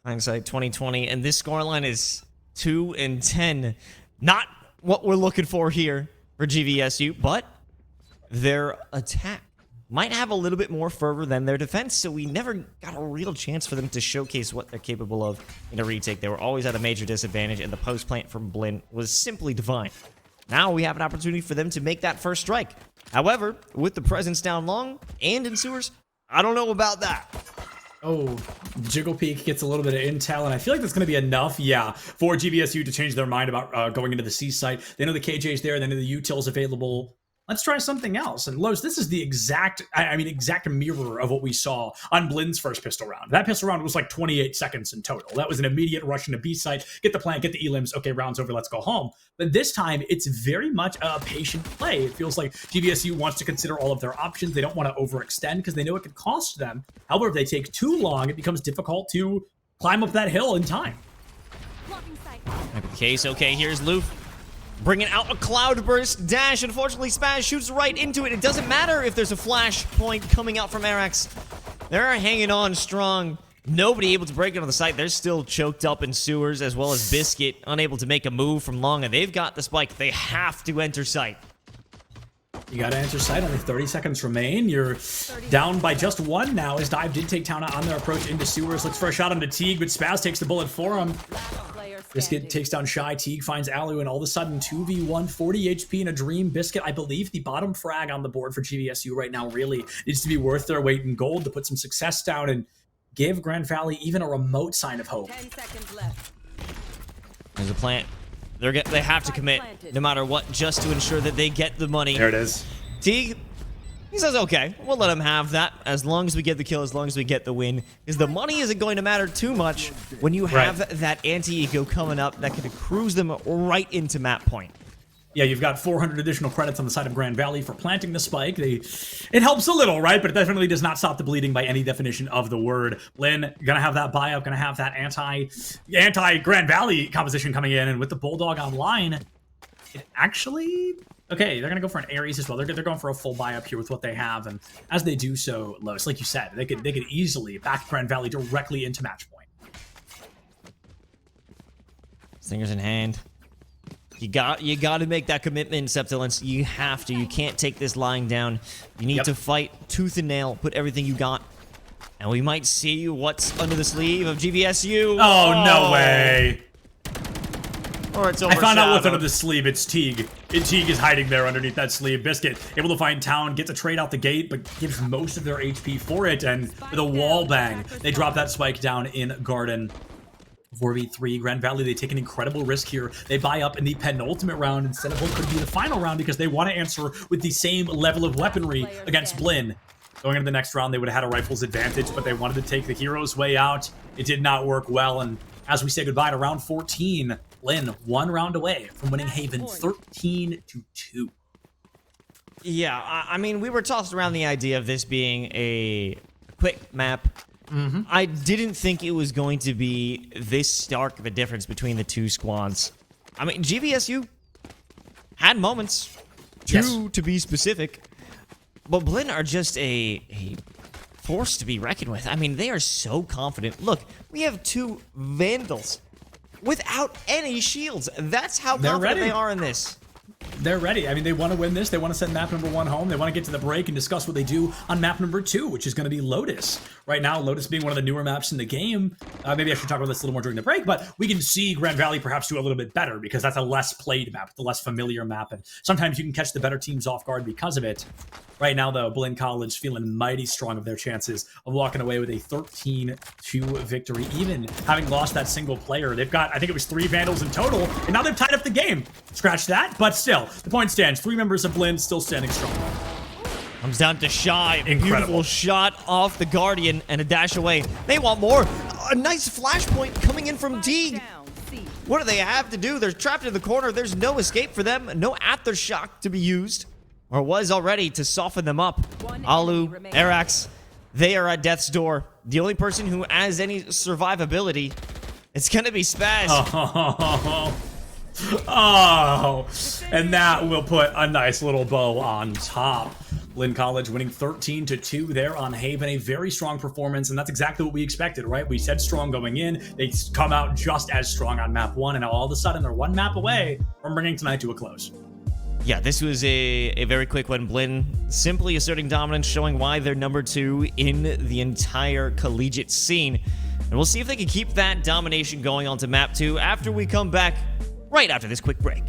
Hindsight 20/20, and this scoreline is 2-10. Not what we're looking for here for GVSU, but their attack might have a little bit more fervor than their defense, so we never got a real chance for them to showcase what they're capable of in a retake. They were always at a major disadvantage, and the post plant from Blinn was simply divine. Now we have an opportunity for them to make that first strike. However, with the presence down long and in sewers, I don't know about that. Oh, Jiggle Peak gets a little bit of intel, and I feel like that's going to be enough, yeah, for GVSU to change their mind about going into the C site. They know the KJ's there, they know the util's available. Let's try something else. And Los, this is the exact mirror of what we saw on Blinn's first pistol round. That pistol round was like 28 seconds in total. That was an immediate rush into B site, get the plant, get the elims, okay, round's over, let's go home. But this time, it's very much a patient play. It feels like GVSU wants to consider all of their options. They don't want to overextend because they know it could cost them. However, if they take too long, it becomes difficult to climb up that hill in time. Might be the case. Okay, here's Loof. Bringing out a cloudburst dash. Unfortunately, Spaz shoots right into it. It doesn't matter if there's a flash point coming out from Arax. They're hanging on strong. Nobody able to break it on the site. They're still choked up in sewers, as well as Biscuit, unable to make a move from long, and they've got the spike. They have to enter site. You got to enter site. Only 30 seconds remain. You're down by just one now, as Dive did take Town on their approach into sewers. Looks for a shot onto Teague, but Spaz takes the bullet for him. Biscuit takes down Shy. Teague finds Alu, and all of a sudden 2v1, 40 HP in a dream. Biscuit, I believe the bottom frag on the board for GVSU right now really needs to be worth their weight in gold to put some success down and give Grand Valley even a remote sign of hope. 10 seconds left. There's a plant. They have to commit no matter what, just to ensure that they get the money. There it is. Teague, he says, okay, we'll let him have that as long as we get the kill, as long as we get the win. Because the money isn't going to matter too much when you have that anti-eco coming up that can cruise them right into map point. Yeah, you've got 400 additional credits on the side of Grand Valley for planting the spike. It helps a little, right? But it definitely does not stop the bleeding by any definition of the word. Blinn, gonna have that buy-up, gonna have that anti-Grand Valley composition coming in, and with the Bulldog online, it actually... Okay, they're gonna go for an Ares as well. They're going for a full buy-up here with what they have, and as they do so, Lois, like you said, they could easily back Grand Valley directly into match point. Stingers in hand. You got to make that commitment, Septilence. You have to. You can't take this lying down. You need to fight tooth and nail, put everything you got. And we might see what's under the sleeve of GVSU. Oh, no way. Or it's I found out what's under the sleeve. It's Teague. Teague is hiding there underneath that sleeve. Biscuit able to find Town, gets a trade out the gate, but gives most of their HP for it. And with a wall bang, they drop that spike down in Garden. 4v3, Grand Valley, they take an incredible risk here. They buy up in the penultimate round instead of what could be the final round because they want to answer with the same level of weaponry against Blinn. Going into the next round, they would have had a rifles advantage, but they wanted to take the hero's way out. It did not work well, and as we say goodbye to round 14, Blinn 1 round away from winning Haven 13-2. Yeah, I mean, we were tossed around the idea of this being a quick map. I didn't think it was going to be this stark of a difference between the two squads. I mean, GVSU had moments, two to be specific, but Blinn are just a force to be reckoned with. I mean, they are so confident. Look, we have 2 Vandals without any shields. That's how confident they are in this. They're ready. I mean, they want to win this. They want to send map number 1 home. They want to get to the break and discuss what they do on map number 2, which is going to be Lotus. Right now, Lotus being one of the newer maps in the game. Maybe I should talk about this a little more during the break, but we can see Grand Valley perhaps do a little bit better because that's a less played map, the less familiar map, and sometimes you can catch the better teams off guard because of it. Right now, though, Blinn College feeling mighty strong of their chances of walking away with a 13-2 victory, even having lost that single player. They've got, I think it was 3 Vandals in total, and now they've tied up the game. Scratch that, but still, the point stands. 3 members of Blinn still standing strong. Comes down to Shy. Incredible. Beautiful shot off the Guardian and a dash away. They want more. A nice flashpoint coming in from Teague. What do they have to do? They're trapped in the corner. There's no escape for them. No aftershock to be used. Or was already to soften them up. Alu, Arax, they are at death's door. The only person who has any survivability, it's gonna be Spaz. Oh, and that will put a nice little bow on top. Lynn College winning 13-2 there on Haven, a very strong performance, and that's exactly what we expected, right? We said strong going in, they come out just as strong on map 1, and now all of a sudden they're one map away from bringing tonight to a close. Yeah, this was a very quick one. Blinn simply asserting dominance, showing why they're number 2 in the entire collegiate scene. And we'll see if they can keep that domination going on to map 2 after we come back right after this quick break.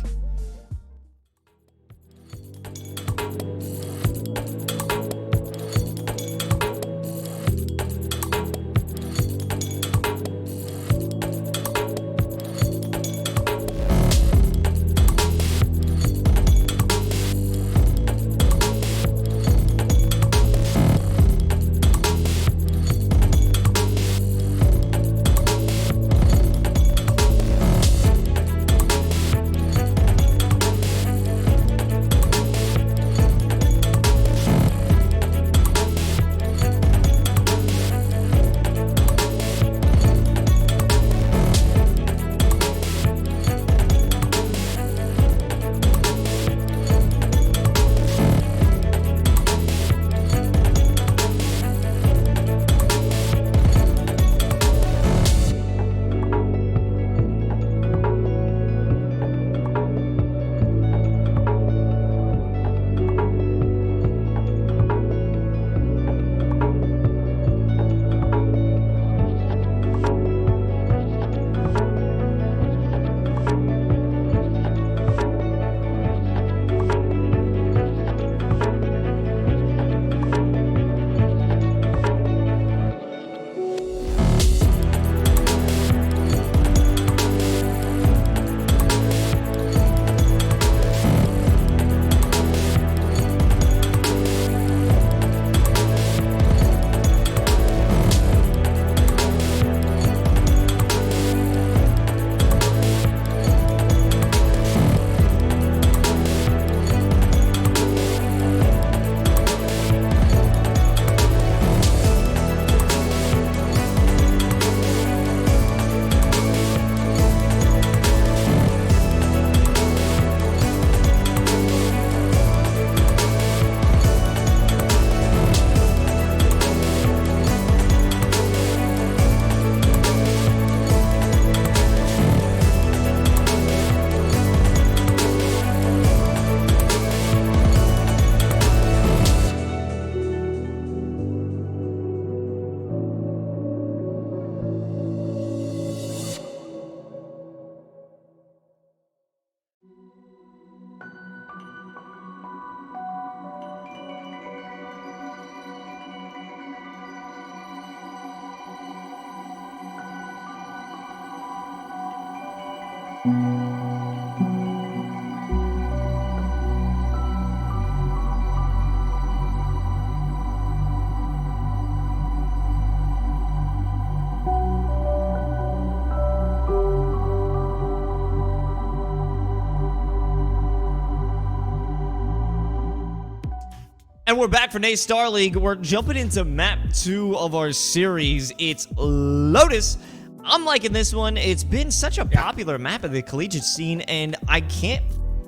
And we're back for Nate's Star League. We're jumping into map 2 of our series. It's Lotus. I'm liking this one. It's been such a popular map in the collegiate scene, and I can't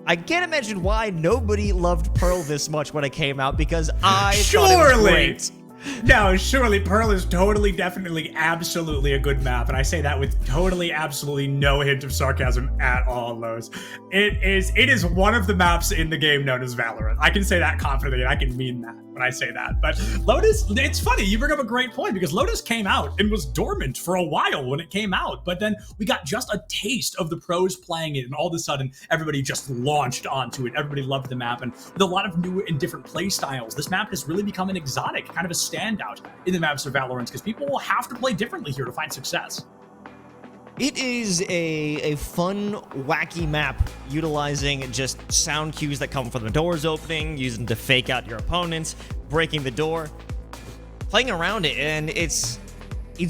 imagine why nobody loved Pearl this much when it came out, because I thought it was great. No, surely Pearl is totally, definitely, absolutely a good map, and I say that with totally, absolutely no hint of sarcasm at all, Lowe's. It is one of the maps in the game known as Valorant. I can say that confidently, and I can mean that when I say that. But Lotus, it's funny, you bring up a great point, because Lotus came out and was dormant for a while when it came out, but then we got just a taste of the pros playing it, and all of a sudden, everybody just launched onto it. Everybody loved the map, and with a lot of new and different play styles, this map has really become an exotic, kind of a standout in the maps of Valorant, because people will have to play differently here to find success. It is a fun, wacky map, utilizing just sound cues that come from the doors opening, using to fake out your opponents, breaking the door, playing around it, and it's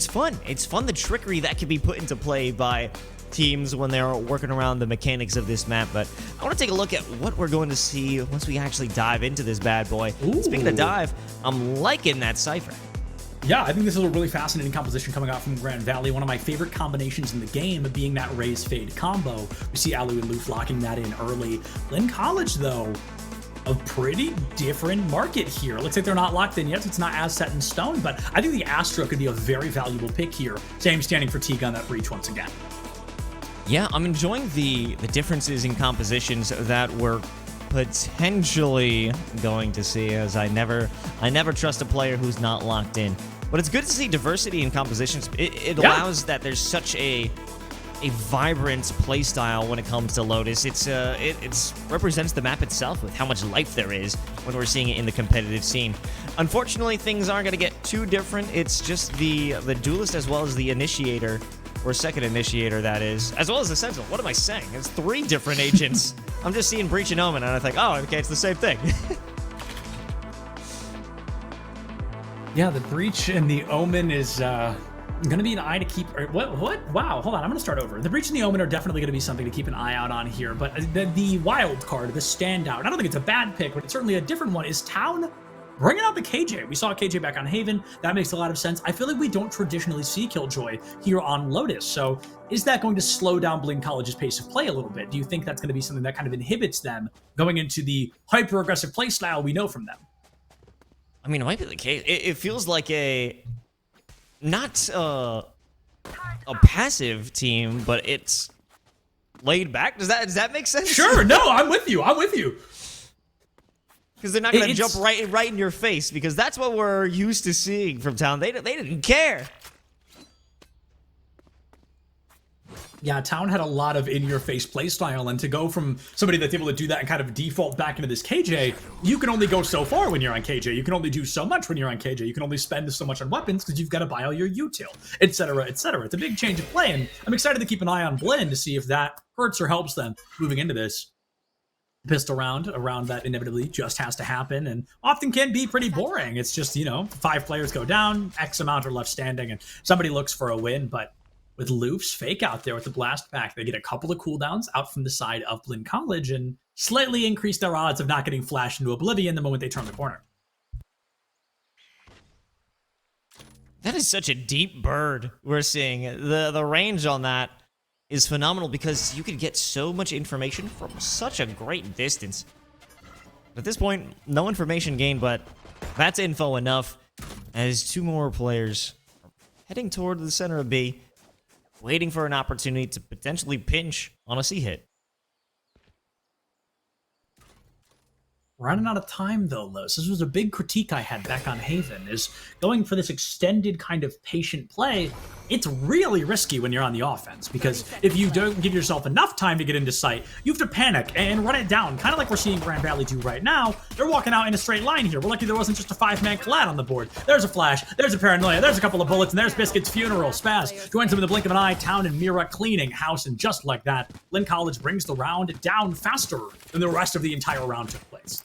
fun. It's fun, the trickery that can be put into play by teams when they're working around the mechanics of this map. But I want to take a look at what we're going to see once we actually dive into this bad boy. Ooh. Speaking of dive, I'm liking that Cypher. Yeah, I think this is a really fascinating composition coming out from Grand Valley. One of my favorite combinations in the game being that Raze Fade combo. We see Alu and Lou flocking that in early. Lynn College, though, a pretty different market here. Looks like they're not locked in yet, so it's not as set in stone, but I think the Astra could be a very valuable pick here. Same standing for T-Gun at Breach once again. Yeah, I'm enjoying the differences in compositions that we're potentially going to see, as I never trust a player who's not locked in. But it's good to see diversity in compositions. It allows that there's such a vibrant playstyle when it comes to Lotus. It represents the map itself with how much life there is when we're seeing it in the competitive scene. Unfortunately, things aren't going to get too different. It's just the duelist as well as the initiator, or second initiator, that is, as well as the sentinel. What am I saying? It's 3 different agents. I'm just seeing Breach and Omen, and I think, oh, okay, it's the same thing. Yeah, the Breach and the Omen is going to be an eye to keep. What? Wow, hold on. I'm going to start over. The Breach and the Omen are definitely going to be something to keep an eye out on here. But the wild card, the standout, I don't think it's a bad pick, but it's certainly a different one, is Town bringing out the KJ. We saw KJ back on Haven. That makes a lot of sense. I feel like we don't traditionally see Killjoy here on Lotus. So is that going to slow down Blinn College's pace of play a little bit? Do you think that's going to be something that kind of inhibits them going into the hyper-aggressive play style we know from them? I mean, it might be the case. It feels like not a passive team, but it's laid back. Does that make sense? Sure. No, I'm with you. Because they're not going to jump right in your face, because that's what we're used to seeing from Town. They didn't care. Yeah, Town had a lot of in-your-face playstyle, and to go from somebody that's able to do that and kind of default back into this KJ, you can only go so far when you're on KJ. You can only do so much when you're on KJ. You can only spend so much on weapons because you've got to buy all your util, etc., etc. It's a big change of play, and I'm excited to keep an eye on Blinn to see if that hurts or helps them moving into this. Pissed around that inevitably just has to happen, and often can be pretty boring. It's just, 5 players go down, X amount are left standing, and somebody looks for a win. But with Loof's fake out there with the blast pack, they get a couple of cooldowns out from the side of Blinn College and slightly increase their odds of not getting flashed into oblivion the moment they turn the corner. That is such a deep bird we're seeing. The range on that is phenomenal, because you could get so much information from such a great distance. At this point, no information gained, but that's info enough, as 2 more players are heading toward the center of B, waiting for an opportunity to potentially pinch on a C hit. Running out of time, though, Los. This was a big critique I had back on Haven, is going for this extended kind of patient play. It's really risky when you're on the offense, because if you don't give yourself enough time to get into sight, you have to panic and run it down, kind of like we're seeing Grand Valley do right now. They're walking out in a straight line here. We're lucky there wasn't just a 5-man collab on the board. There's a flash, there's a paranoia, there's a couple of bullets, and there's Biscuit's funeral. Spaz joins them in the blink of an eye. Town and Mira cleaning house, and just like that, Blinn College brings the round down faster than the rest of the entire round took place.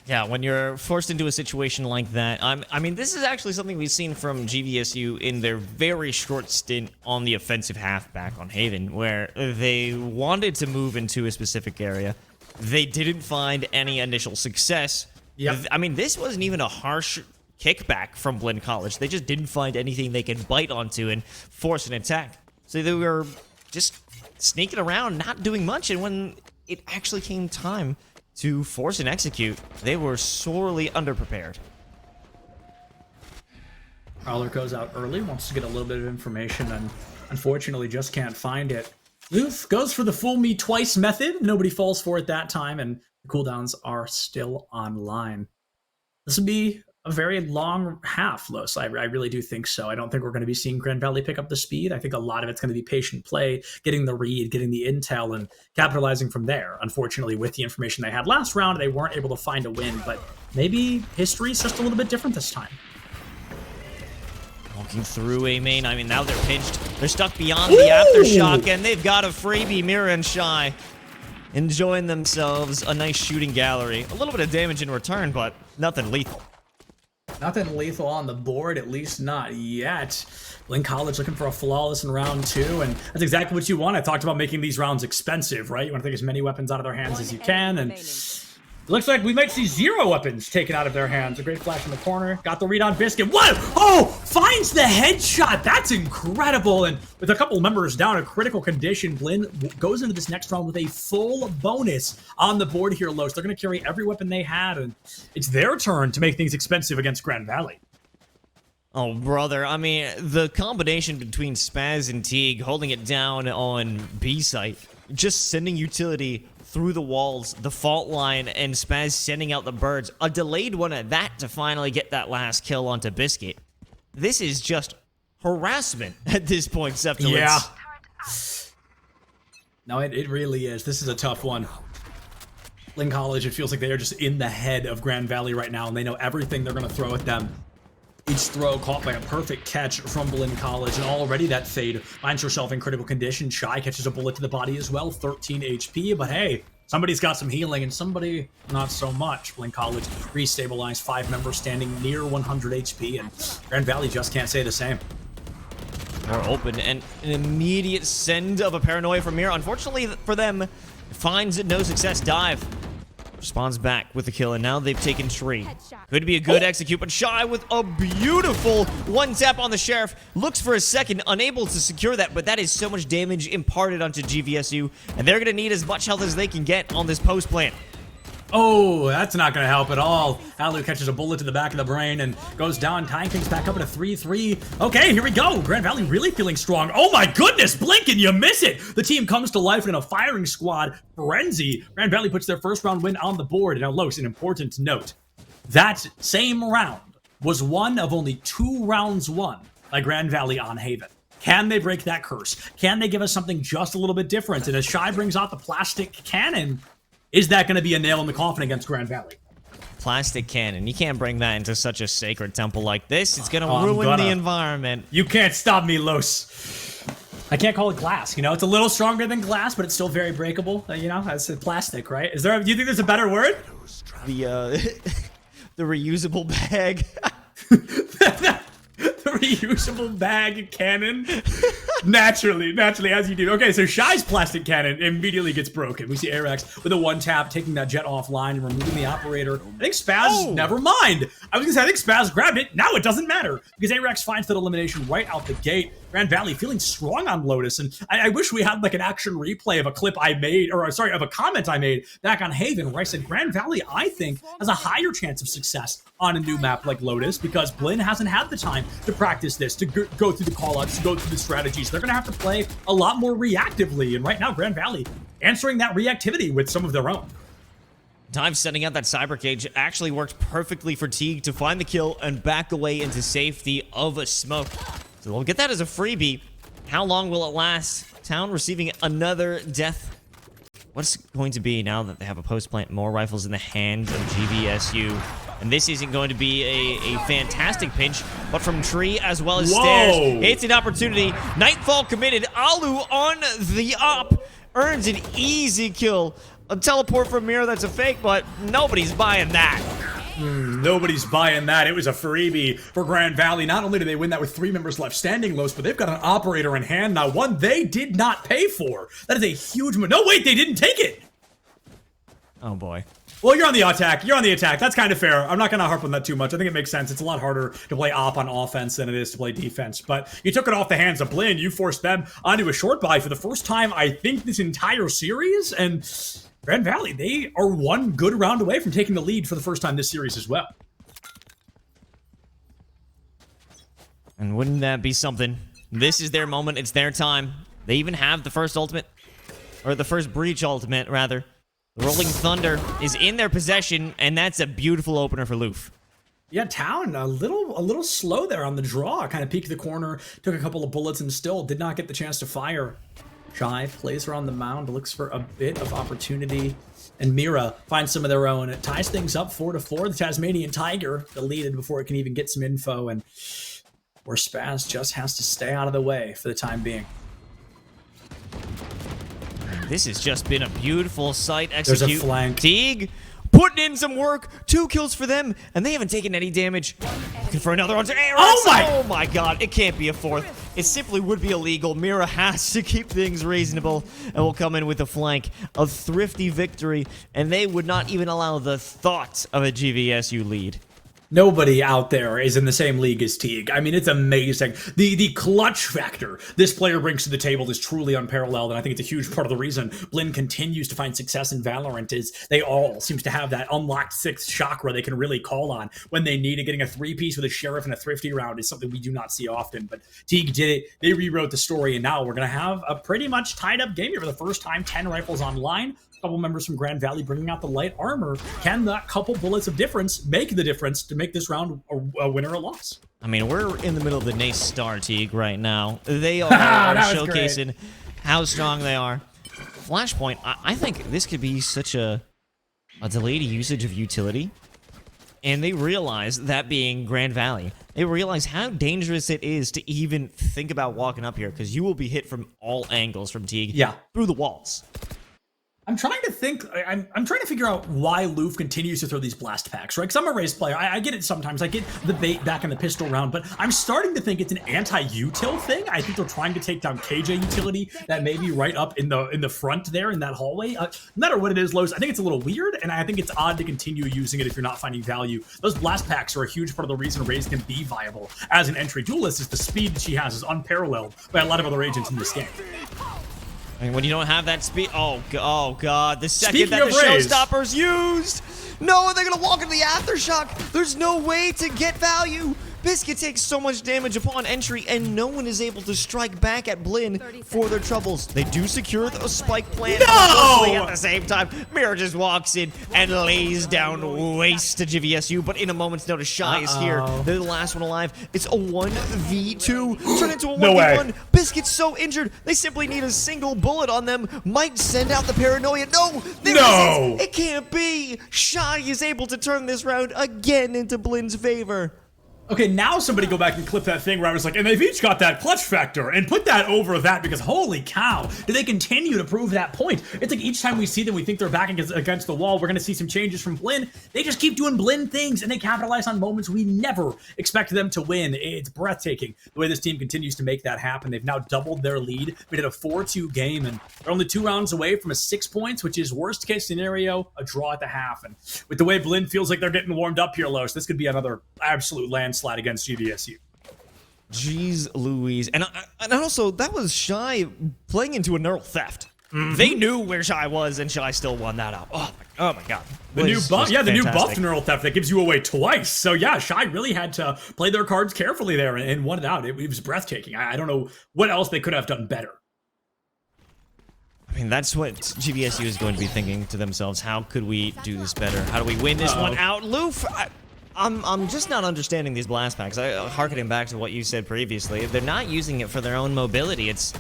Yeah, when you're forced into a situation like that, I mean, this is actually something we've seen from GVSU in their very short stint on the offensive half back on Haven, where they wanted to move into a specific area. They didn't find any initial success. Yep. I mean, this wasn't even a harsh kickback from Blinn College. They just didn't find anything they could bite onto and force an attack. So they were just sneaking around, not doing much, and when it actually came time to force and execute, they were sorely underprepared. Prowler goes out early, wants to get a little bit of information, and unfortunately just can't find it. Loof goes for the fool me twice method. Nobody falls for it that time, and the cooldowns are still online. This would be a very long half, Los. I really do think so. I don't think we're going to be seeing Grand Valley pick up the speed. I think a lot of it's going to be patient play, getting the read, getting the intel, and capitalizing from there. Unfortunately, with the information they had last round, they weren't able to find a win, but maybe history's just a little bit different this time. Walking through A main, I mean, now they're pinched. They're stuck beyond the aftershock, and they've got a freebie. Mira and Shy enjoying themselves a nice shooting gallery. A little bit of damage in return, but nothing lethal. Nothing lethal on the board, at least not yet. Blinn College looking for a flawless in round 2, and that's exactly what you want. I talked about making these rounds expensive, right? You want to take as many weapons out of their hands as you can, and Looks like we might see 0 weapons taken out of their hands. A great flash in the corner. Got the read on Biscuit. What? Oh, finds the headshot. That's incredible. And with a couple members down, a critical condition, Blinn goes into this next round with a full bonus on the board here, Los. They're going to carry every weapon they had, and it's their turn to make things expensive against Grand Valley. Oh, brother. I mean, the combination between Spaz and Teague holding it down on B site, just sending utility through the walls, the fault line, and Spaz sending out the birds. A delayed one at that to finally get that last kill onto Biscuit. This is just harassment at this point, Septilence. Yeah. No, it really is. This is a tough one. Blinn College, it feels like they are just in the head of Grand Valley right now, and they know everything they're going to throw at them. Each throw caught by a perfect catch from Blinn College, and already that Fade finds herself in critical condition. Shy catches a bullet to the body as well, 13 HP, but hey, somebody's got some healing, and somebody not so much. Blinn College restabilized, 5 members standing near 100 HP, and Grand Valley just can't say the same. More open, and an immediate send of a paranoia from Mira. Unfortunately for them, finds no success. Dive. Responds back with the kill, and now they've taken Tree. Could be a good execute, but Shy with a beautiful one tap on the Sheriff. Looks for a second, unable to secure that, but that is so much damage imparted onto GVSU, and they're going to need as much health as they can get on this post plant. Oh, that's not going to help at all. Alu catches a bullet to the back of the brain and goes down. Tying things back up at a 3-3. Okay, here we go. Grand Valley really feeling strong. Oh my goodness, blink and you miss it. The team comes to life in a firing squad frenzy. Grand Valley puts their first round win on the board. Now, Los, an important note. That same round was one of only 2 rounds won by Grand Valley on Haven. Can they break that curse? Can they give us something just a little bit different? And as Shy brings out the plastic cannon, is that going to be a nail in the coffin against Grand Valley? Plastic cannon. You can't bring that into such a sacred temple like this. It's going to ruin the environment. You can't stop me, Los. I can't call it glass. You know, it's a little stronger than glass, but it's still very breakable. You know, it's plastic, right? Do you think there's a better word? The reusable bag. The reusable bag cannon. Naturally, as you do. Okay, so Shy's plastic cannon immediately gets broken. We see Arax with a one tap, taking that jet offline and removing the operator. I think Spaz, never mind. I was gonna say, I think Spaz grabbed it. Now it doesn't matter because Arax finds that elimination right out the gate. Grand Valley feeling strong on Lotus, and I wish we had like an action replay of a clip I made, or sorry, of a comment I made back on Haven where I said Grand Valley, I think, has a higher chance of success on a new map like Lotus because Blinn hasn't had the time to practice this, to go through the callouts, to go through the strategies. They're going to have to play a lot more reactively, and right now Grand Valley answering that reactivity with some of their own. Dive setting out that cyber cage actually worked perfectly for Teague to find the kill and back away into safety of a smoke. So we'll get that as a freebie. How long will it last? Town receiving another death. What's it going to be now that they have a post plant? More rifles in the hands of GVSU. And this isn't going to be a fantastic pinch, but from Tree as well as Stairs. It's an opportunity. Nightfall committed. Alu on the op. Earns an easy kill. A teleport from Mira that's a fake, but nobody's buying that. Nobody's buying that. It was a freebie for Grand Valley. Not only do they win that with 3 members left standing, Los, but they've got an operator in hand now. One they did not pay for. That is a huge move. No, wait, they didn't take it. Oh, boy. Well, you're on the attack. You're on the attack. That's kind of fair. I'm not going to harp on that too much. I think it makes sense. It's a lot harder to play op on offense than it is to play defense. But you took it off the hands of Blinn. You forced them onto a short buy for the first time, I think, this entire series. And Grand Valley, they are one good round away from taking the lead for the first time this series as well. And wouldn't that be something? This is their moment. It's their time. They even have the first ultimate, or the first breach ultimate, rather. The Rolling Thunder is in their possession, and that's a beautiful opener for Loof. Yeah, Town, a little slow there on the draw. Kind of peeked the corner, took a couple of bullets, and still did not get the chance to fire. Shy plays her on the mound, looks for a bit of opportunity, and Mira finds some of their own. It ties things up 4-4. The Tasmanian Tiger deleted before it can even get some info, and where Spaz just has to stay out of the way for the time being. This has just been a beautiful sight There's execute. a flank. Teague putting in some work. 2 kills for them, and they haven't taken any damage. Looking for another one. Oh my God, it can't be a 4th. It simply would be illegal. Mira has to keep things reasonable and will come in with a flank of thrifty victory, and they would not even allow the thought of a GVSU lead. Nobody out there is in the same league as Teague. I mean, it's amazing. The clutch factor this player brings to the table is truly unparalleled, and I think it's a huge part of the reason Blinn continues to find success in Valorant is they all seems to have that unlocked sixth chakra they can really call on when they need it. Getting a three-piece with a Sheriff and a Thrifty round is something we do not see often, but Teague did it. They rewrote the story, and now we're going to have a pretty much tied-up game here for the first time. 10 rifles online. Couple members from Grand Valley bringing out the light armor. Can that couple bullets of difference make the difference to make this round a win or a loss? I mean, we're in the middle of the NACE Star Teague right now. They are showcasing how strong they are. Flashpoint, I think this could be such a delayed usage of utility. And they realize, that being Grand Valley, they realize how dangerous it is to even think about walking up here, because you will be hit from all angles from Teague through the walls. I'm trying to think, I'm trying to figure out why Loof continues to throw these blast packs, right? Because I'm a raised player. I get it sometimes. I get the bait back in the pistol round, but I'm starting to think it's an anti-util thing. I think they're trying to take down KJ utility that may be right up in the front there in that hallway. No matter what it is, Lowe's, I think it's a little weird, and I think it's odd to continue using it if you're not finding value. Those blast packs are a huge part of the reason Raze can be viable as an entry duelist. Is the speed that she has is unparalleled by a lot of other agents in this game. I mean, when you don't have that speed, oh god, the second Speaking that the of Raze, showstopper's used, no, they're gonna walk into the aftershock. There's no way to get value. Biscuit takes so much damage upon entry, and no one is able to strike back at Blinn for their troubles. They do secure the spike plant. No! At the same time, Mira just walks in and lays down waste to GVSU, but in a moment's notice, Shy is here. They're the last one alive. It's a 1v2, turn into a 1v1. No way. Biscuit's so injured, they simply need a single bullet on them. Might send out the paranoia. No! No! It can't be! Shy is able to turn this round again into Blinn's favor. Okay, now somebody go back and clip that thing where I was like, and they've each got that clutch factor, and put that over that, because holy cow, do they continue to prove that point? It's like each time we see them, we think they're back against the wall. We're going to see some changes from Blinn. They just keep doing Blinn things, and they capitalize on moments we never expect them to win. It's breathtaking the way this team continues to make that happen. They've now doubled their lead. We did a 4-2 game, and they're only 2 rounds away from a 6 points, which is worst case scenario, a draw at the half. And with the way Blinn feels like they're getting warmed up here, Los, this could be another absolute landslide against GVSU. Jeez Louise. And also, that was Shy playing into a neural theft. They knew where Shy was, and Shy still won that out. Oh my god. The new buff, the new buff neural theft that gives you away twice. So yeah, Shy really had to play their cards carefully there and won it out. It was breathtaking. I don't know what else they could have done better. I mean, that's what GVSU is going to be thinking to themselves. How could we do this better? How do we win this one out? Loof, I'm just not understanding these blast packs. Harkening back to what you said previously, they're not using it for their own mobility. It's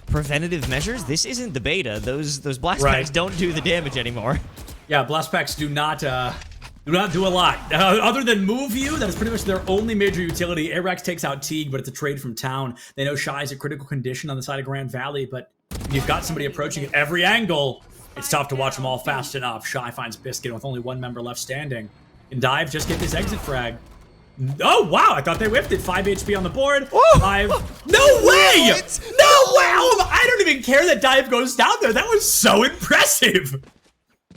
preventative measures. This isn't the beta. Those blast packs don't do the damage anymore. Yeah, blast packs do not do a lot. Other than move you, that is pretty much their only major utility. Airax takes out Teague, but it's a trade from town. They know Shy's a critical condition on the side of Grand Valley, but you've got somebody approaching at every angle. It's tough to watch them all fast enough. Shy finds Biscuit with only 1 member left standing. And Dive just get this exit frag. Oh, wow, I thought they whiffed it. 5 HP on the board. Whoa. 5. No way! What? No way! Oh, I don't even care that Dive goes down there. That was so impressive.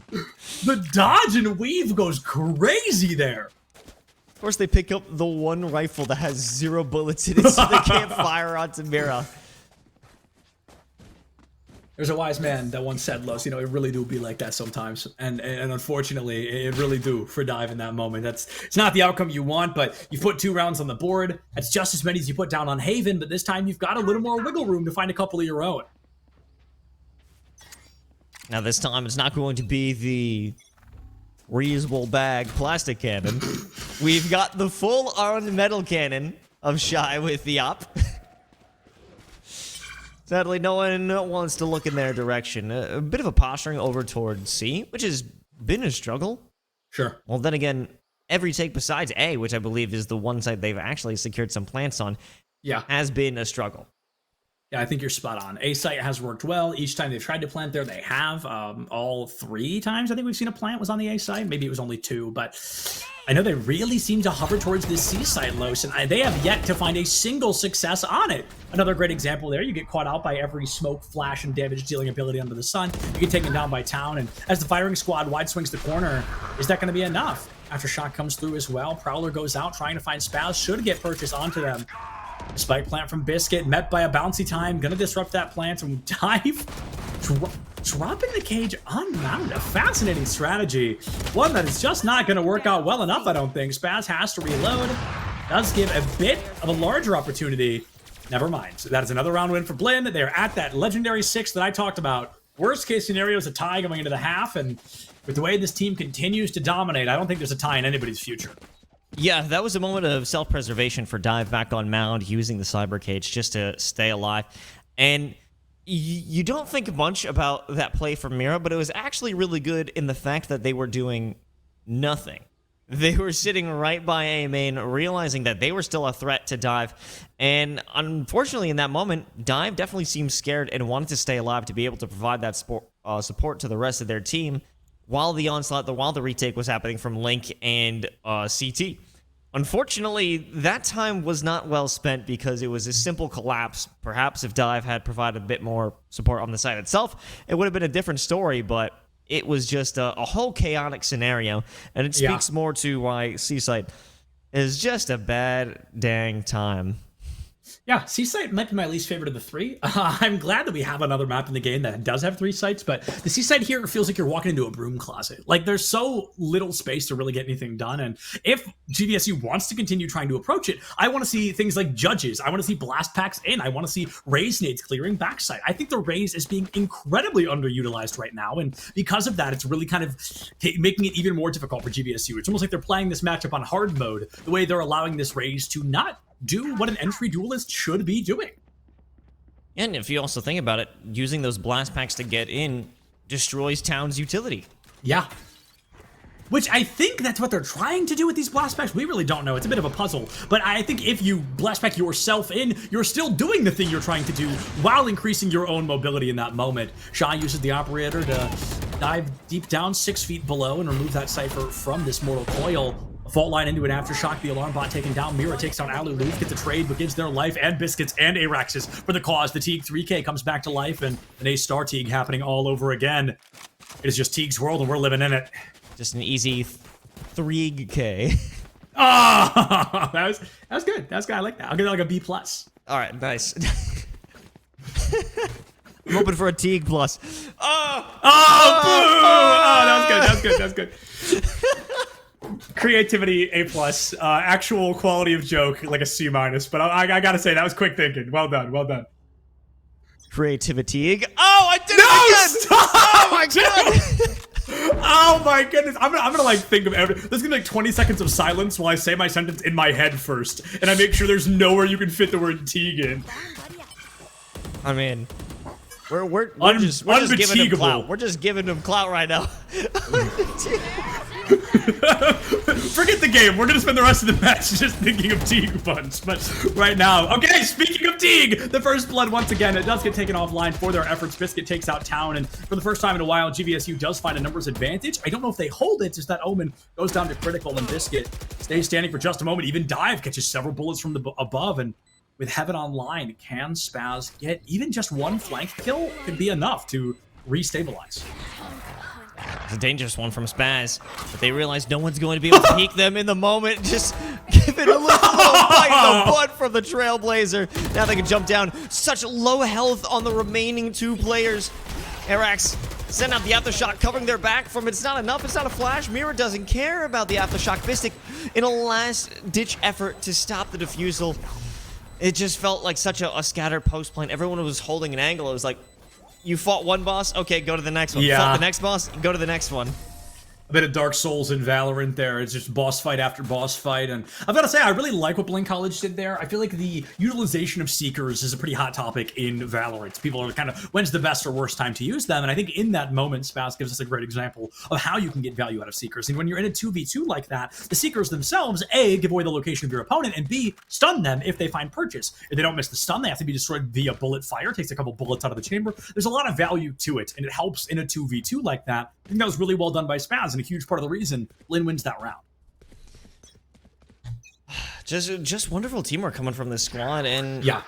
The dodge and weave goes crazy there. Of course, they pick up the one rifle that has 0 bullets in it, so they can't fire onto Mira. There's a wise man that once said, Los, you know, it really do be like that sometimes. And unfortunately, it really do for Dive in that moment. It's not the outcome you want, but you put 2 rounds on the board. That's just as many as you put down on Haven, but this time you've got a little more wiggle room to find a couple of your own. Now this time, it's not going to be the reusable bag plastic cannon. We've got the full-on metal cannon of Shy with the op. Sadly, no one wants to look in their direction. A bit of a posturing over towards C, which has been a struggle. Sure. Well, then again, every take besides A, which I believe is the one site they've actually secured some plants on, has been a struggle. Yeah, I think you're spot on. A site has worked well. Each time they've tried to plant there, they have. All 3 times I think we've seen a plant was on the A site. Maybe it was only 2, but I know they really seem to hover towards this C site, Los, and they have yet to find a single success on it. Another great example there, you get caught out by every smoke, flash, and damage-dealing ability under the sun. You get taken down by Town, and as the firing squad wide swings the corner, is that going to be enough? Aftershock comes through as well. Prowler goes out, trying to find Spaz. Should get purchased onto them. Spike plant from Biscuit, met by a bouncy time. Gonna disrupt that plant and dive. Dropping the cage unmounted. A fascinating strategy. One that is just not gonna work out well enough, I don't think. Spaz has to reload. Does give a bit of a larger opportunity. Never mind. So that is another round win for Blinn. They're at that legendary 6 that I talked about. Worst case scenario is a tie going into the half, and with the way this team continues to dominate, I don't think there's a tie in anybody's future. Yeah, that was a moment of self-preservation for Dive back on mound, using the cyber cage just to stay alive. And you don't think much about that play from Mira, but it was actually really good in the fact that they were doing nothing. They were sitting right by A main, realizing that they were still a threat to Dive. And unfortunately, in that moment, Dive definitely seemed scared and wanted to stay alive to be able to provide that support to the rest of their team while the onslaught, while the retake was happening from Link and CT. Unfortunately, that time was not well spent because it was a simple collapse. Perhaps if Dive had provided a bit more support on the side itself, it would have been a different story, but it was just a whole chaotic scenario, and it speaks more to why C-Site is just a bad dang time. Yeah, C-Site might be my least favorite of the 3. I'm glad that we have another map in the game that does have 3 sites, but the C-Site here feels like you're walking into a broom closet. Like, there's so little space to really get anything done, and if GVSU wants to continue trying to approach it, I want to see things like Judges. I want to see Blast Packs in. I want to see Raze nades clearing backside. I think the Raze is being incredibly underutilized right now, and because of that, it's really kind of making it even more difficult for GVSU. It's almost like they're playing this matchup on hard mode, the way they're allowing this Raze to not do what an entry duelist should be doing. And if you also think about it, using those blast packs to get in destroys Town's utility. Yeah. Which I think that's what they're trying to do with these blast packs. We really don't know. It's a bit of a puzzle. But I think if you blast pack yourself in, you're still doing the thing you're trying to do while increasing your own mobility in that moment. Shah uses the operator to dive deep down 6 feet below and remove that Cypher from this mortal coil. A fault line into an aftershock, the alarm bot taken down. Mira takes down Alu. Loof gets a trade, but gives their life and Biscuits and Araxes for the cause. The Teague 3K comes back to life, and an A-star Teague happening all over again. It is just Teague's world, and we're living in it. Just an easy 3K. Oh, that was good. That was good. I like that. I'll give it like a B+. All right, nice. I'm hoping for a Teague plus. Oh, that was good. That was good. Creativity A+, actual quality of joke like a C-, but I gotta say that was quick thinking. Well done, well done. Creativity. Oh, I did it again! Stop! Oh my god! Oh my goodness! I'm gonna like think of every. There's gonna be like 20 seconds of silence while I say my sentence in my head first, and I make sure there's nowhere you can fit the word Teague in. I mean, we're just giving him clout. We're just giving him clout right now. Forget the game. We're gonna spend the rest of the match just thinking of Teague Punch. But right now, okay. Speaking of Teague, the first blood once again. It does get taken offline for their efforts. Biscuit takes out Town, and for the first time in a while, GVSU does find a numbers advantage. I don't know if they hold it. Just that Omen goes down to critical, and Biscuit stays standing for just a moment. Even Dive catches several bullets from the above, and with Heaven online, can Spaz get even just one flank kill? Could be enough to restabilize. It's a dangerous one from Spaz, but they realize no one's going to be able to peek them in the moment. Just give it a little bite in the butt from the Trailblazer. Now they can jump down. Such low health on the remaining 2 players. Arax send out the Aftershock, covering their back from it's not enough. It's not a flash. Mira doesn't care about the Aftershock. Bistic in a last-ditch effort to stop the defusal. It just felt like such a scattered post plane. Everyone was holding an angle. It was like, you fought one boss, okay, go to the next one. Yeah. Fought the next boss, go to the next one. A bit of Dark Souls in Valorant there. It's just boss fight after boss fight. And I've got to say, I really like what Blink College did there. I feel like the utilization of Seekers is a pretty hot topic in Valorant. People are kind of, when's the best or worst time to use them? And I think in that moment, Spaz gives us a great example of how you can get value out of Seekers. And when you're in a 2v2 like that, the Seekers themselves, A, give away the location of your opponent, and B, stun them if they find purchase. If they don't miss the stun, they have to be destroyed via bullet fire. Takes a couple bullets out of the chamber. There's a lot of value to it, and it helps in a 2v2 like that. I think that was really well done by Spaz, and a huge part of the reason Lynn wins that round. Just wonderful teamwork coming from this squad, and yeah,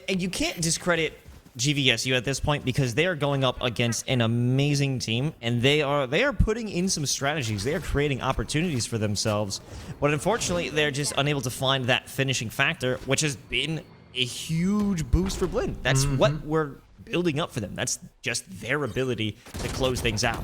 and you can't discredit GVSU at this point because they are going up against an amazing team, and they are putting in some strategies. They are creating opportunities for themselves, but unfortunately, they're just unable to find that finishing factor, which has been a huge boost for Blinn. That's what we're building up for them. That's just their ability to close things out.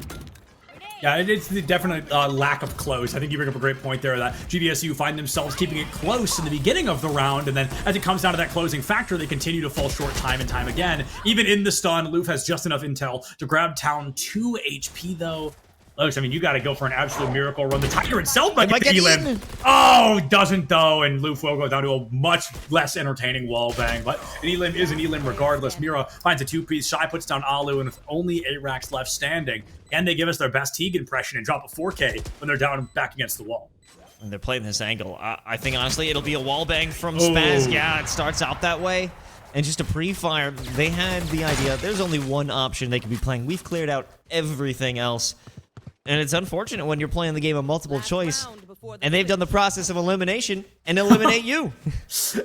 Yeah, it's the definite lack of close. I think you bring up a great point there that GVSU find themselves keeping it close in the beginning of the round, and then as it comes down to that closing factor, they continue to fall short time and time again. Even in the stun, Loof has just enough intel to grab Town 2 HP, though. Looks, I mean, you got to go for an absolute miracle run. The Tiger itself might get the Elim. Oh, doesn't though, and Loof will go down to a much less entertaining wall bang, but an Elim is an Elim regardless. Mira finds a two-piece. Shy puts down Alu, and with only Arax left standing, and they give us their best Teague impression and drop a 4K when they're down back against the wall. And they're playing this angle. I think, honestly, it'll be a wall bang from Spaz. Yeah, it starts out that way. And just a pre-fire, they had the idea, there's only one option they could be playing. We've cleared out everything else. And it's unfortunate when you're playing the game of multiple choice, and they've done the process of elimination and eliminate you.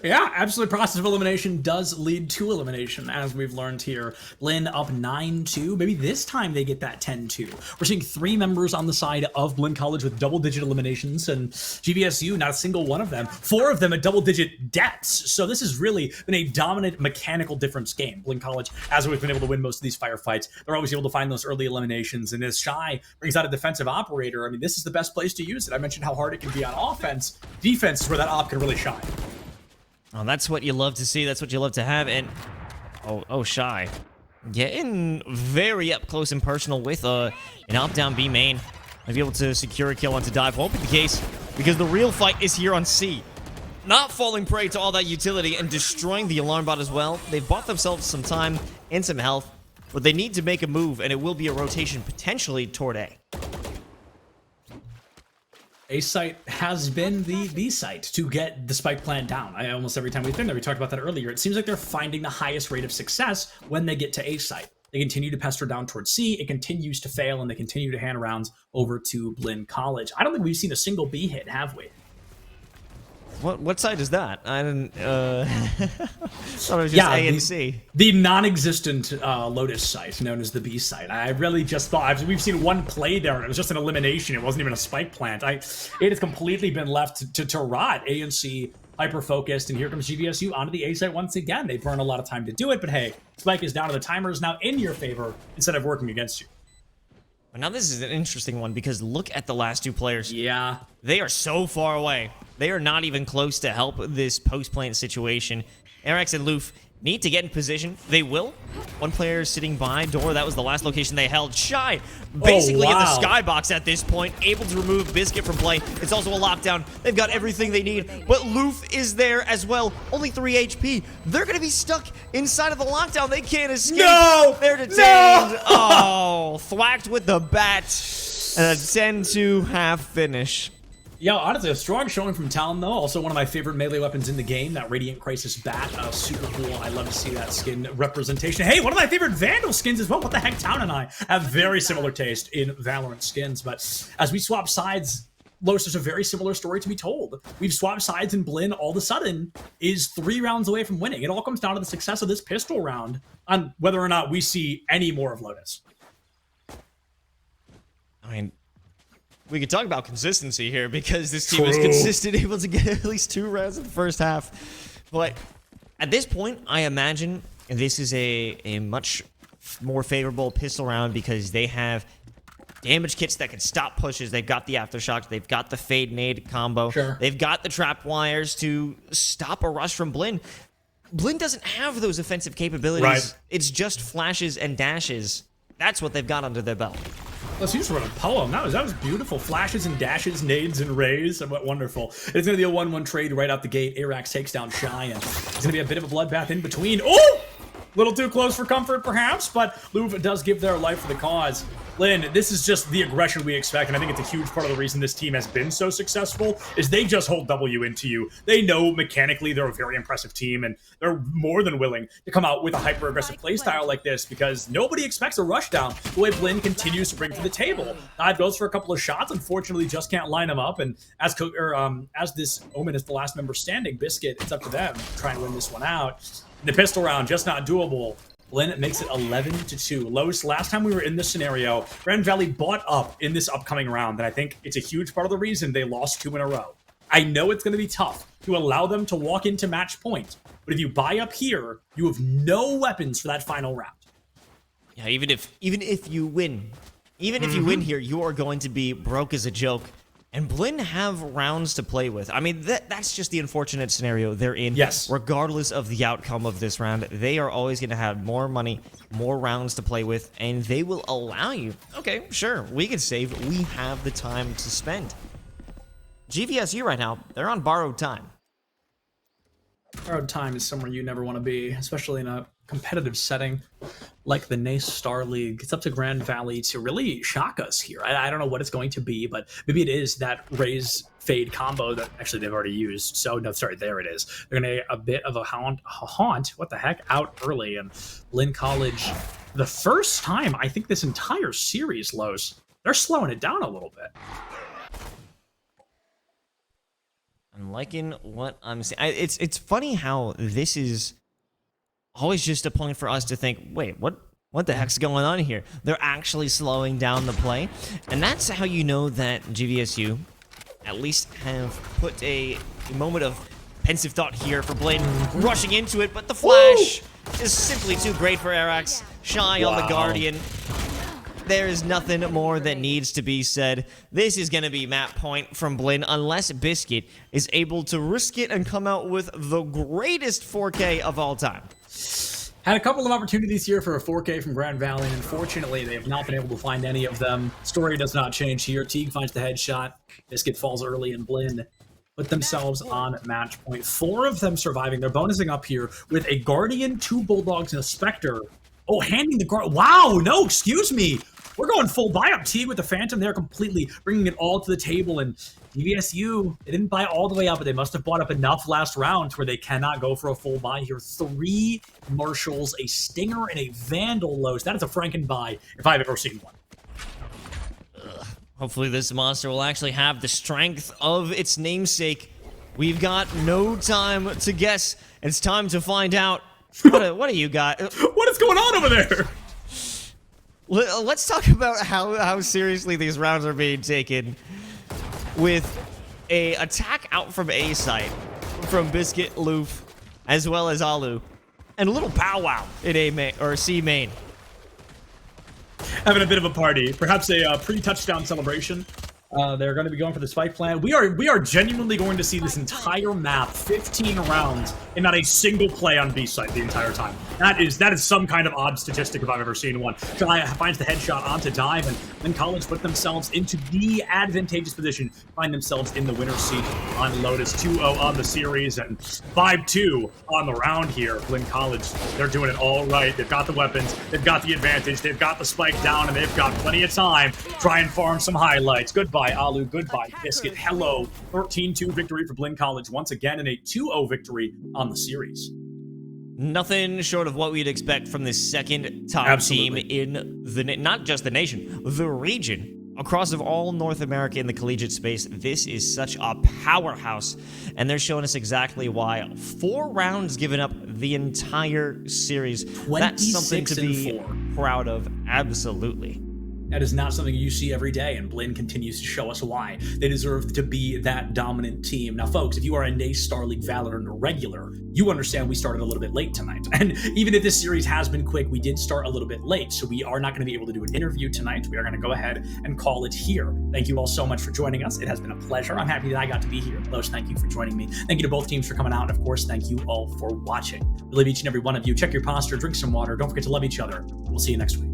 Yeah, absolute process of elimination does lead to elimination, as we've learned here. Blinn up 9-2. Maybe this time they get that 10-2. We're seeing 3 members on the side of Blinn College with double-digit eliminations, and GVSU, not a single one of them. 4 of them at double-digit deaths. So this has really been a dominant mechanical difference game. Blinn College, as we've been able to win most of these firefights, they're always able to find those early eliminations, and as Shy brings out a defensive operator, I mean, this is the best place to use it. I mentioned how hard it can be on offense. Defense is where that op can really shine. Oh, that's what you love to see. That's what you love to have. And oh, Shy getting very up close and personal with an op down B main. Might be able to secure a kill onto dive. Won't be the case because the real fight is here on C. Not falling prey to all that utility and destroying the alarm bot as well. They've bought themselves some time and some health, but they need to make a move, and it will be a rotation potentially toward A. A site has been the B site to get the spike plant down. Almost every time we've been there, we talked about that earlier. It seems like they're finding the highest rate of success when they get to A site. They continue to pester down towards C. It continues to fail, and they continue to hand rounds over to Blinn College. I don't think we've seen a single B hit, have we? What side is that? I didn't. Thought it was just A and C. The non-existent Lotus site, known as the B site. I really just thought we've seen one play there, and it was just an elimination. It wasn't even a spike plant. It has completely been left to rot. A and C hyper-focused, and here comes GVSU onto the A site once again. They burn a lot of time to do it, but hey, spike is down, to the timer is now in your favor instead of working against you. Now this is an interesting one because look at the last 2 players. Yeah. They are so far away. They are not even close to help this post-plant situation. Arax and Loof need to get in position. They will. One player is sitting by door. That was the last location they held. Shy, basically in the skybox at this point, able to remove Biscuit from play. It's also a lockdown. They've got everything they need, but Loof is there as well. Only 3 HP. They're going to be stuck inside of the lockdown. They can't escape. No! They're detained. No! Oh, thwacked with the bat. And a 10-2 half finish. Yeah, honestly, a strong showing from Talon, though. Also, one of my favorite melee weapons in the game, that Radiant Crisis bat. Super cool. I love to see that skin representation. Hey, one of my favorite Vandal skins as well. What the heck? Talon and I have very similar taste in Valorant skins. But as we swap sides, Los, there's a very similar story to be told. We've swapped sides, and Blinn, all of a sudden, is 3 rounds away from winning. It all comes down to the success of this pistol round on whether or not we see any more of Lotus. I mean, we could talk about consistency here because this team is consistent, able to get at least 2 rounds in the first half. But at this point, I imagine this is a much more favorable pistol round because they have damage kits that can stop pushes. They've got the aftershocks. They've got the fade nade combo. Sure. They've got the trap wires to stop a rush from Blinn. Blinn doesn't have those offensive capabilities. Right. It's just flashes and dashes. That's what they've got under their belt. Let's use a poem. That was beautiful. Flashes and dashes, nades and rays. What wonderful. It's going to be a 1-1 trade right out the gate. Arax takes down Shy, and it's going to be a bit of a bloodbath in between. Oh! Little too close for comfort, perhaps, but Louvre does give their life for the cause. Lynn, this is just the aggression we expect, and I think it's a huge part of the reason this team has been so successful, is they just hold W into you. They know mechanically they're a very impressive team, and they're more than willing to come out with a hyper-aggressive playstyle like this, because nobody expects a rush down the way Blinn continues to bring to the table. Dive goes for a couple of shots, unfortunately just can't line them up, and as this Omen is the last member standing, Biscuit, it's up to them to try and win this one out. The pistol round, just not doable. Blinn makes it 11-2. Los, last time we were in this scenario, Grand Valley bought up in this upcoming round, and I think it's a huge part of the reason they lost 2 in a row. I know it's going to be tough to allow them to walk into match point, but if you buy up here, you have no weapons for that final round. Yeah, even if you win, if you win here, you are going to be broke as a joke. And Blinn have rounds to play with. I mean, that's just the unfortunate scenario they're in. Yes. Regardless of the outcome of this round, they are always going to have more money, more rounds to play with, and they will allow you. Okay, sure, we can save. We have the time to spend. GVSU right now, they're on borrowed time. Borrowed time is somewhere you never want to be, especially in a competitive setting like the NACE Star League. It's up to Grand Valley to really shock us here. I don't know what it's going to be, but maybe it is that Raze Fade combo that actually they've already used. So, no, sorry, there it is. They're going to get a bit of a haunt, what the heck, out early. And Blinn College, the first time, I think this entire series, Los, they're slowing it down a little bit. I'm liking what I'm seeing. It's funny how this is always just a point for us to think, wait, what the heck's going on here? They're actually slowing down the play. And that's how you know that GVSU at least have put a moment of pensive thought here for Blinn rushing into it, but the flash is simply too great for Arax. Shy on the Guardian. There is nothing more that needs to be said. This is going to be map point from Blinn unless Biscuit is able to risk it and come out with the greatest 4K of all time. Had a couple of opportunities here for a 4K from Grand Valley, and unfortunately, they have not been able to find any of them. Story does not change here. Teague finds the headshot. Biscuit falls early, and Blinn put themselves on match point. 4 of them surviving. They're bonusing up here with a Guardian, 2 Bulldogs, and a Spectre. Oh, handing the guard. Wow, no, excuse me. We're going full buy-up. Teague with the Phantom there, completely bringing it all to the table. And GVSU, they didn't buy all the way up, but they must have bought up enough last round where they cannot go for a full buy here. 3 Marshals, a Stinger, and a Vandal Los. That is a Franken buy if I've ever seen one. Hopefully this monster will actually have the strength of its namesake. We've got no time to guess. It's time to find out. What do you got? What is going on over there? Let's talk about how seriously these rounds are being taken with a attack out from A site from Biscuit, Loof, as well as Alu, and a little powwow in A main or C main. Having a bit of a party, perhaps a pre-touchdown celebration. They're going to be going for the spike plan. We are genuinely going to see this entire map, 15 rounds, and not a single play on B site the entire time. That is some kind of odd statistic if I've ever seen one. Shy finds the headshot onto Dive, and then College put themselves into the advantageous position, find themselves in the winner's seat on Lotus. 2-0 on the series, and 5-2 on the round here. Blinn College, they're doing it all right. They've got the weapons, they've got the advantage, they've got the spike down, and they've got plenty of time to try and farm some highlights. Goodbye, Alu. Goodbye, Biscuit. Hello. 13-2 victory for Blinn College once again, and a 2-0 victory on the series. Nothing short of what we'd expect from this second top team in the not just the nation, the region. Across of all North America in the collegiate space, this is such a powerhouse, and they're showing us exactly why. 4 rounds given up the entire series. That's something to be proud of, absolutely. That is not something you see every day, and Blinn continues to show us why they deserve to be that dominant team. Now, folks, if you are a NACE Star League Valorant regular, you understand we started a little bit late tonight. And even if this series has been quick, we did start a little bit late, so we are not going to be able to do an interview tonight. We are going to go ahead and call it here. Thank you all so much for joining us. It has been a pleasure. I'm happy that I got to be here. Los, thank you for joining me. Thank you to both teams for coming out, and of course, thank you all for watching. We love each and every one of you. Check your posture, drink some water. Don't forget to love each other. We'll see you next week.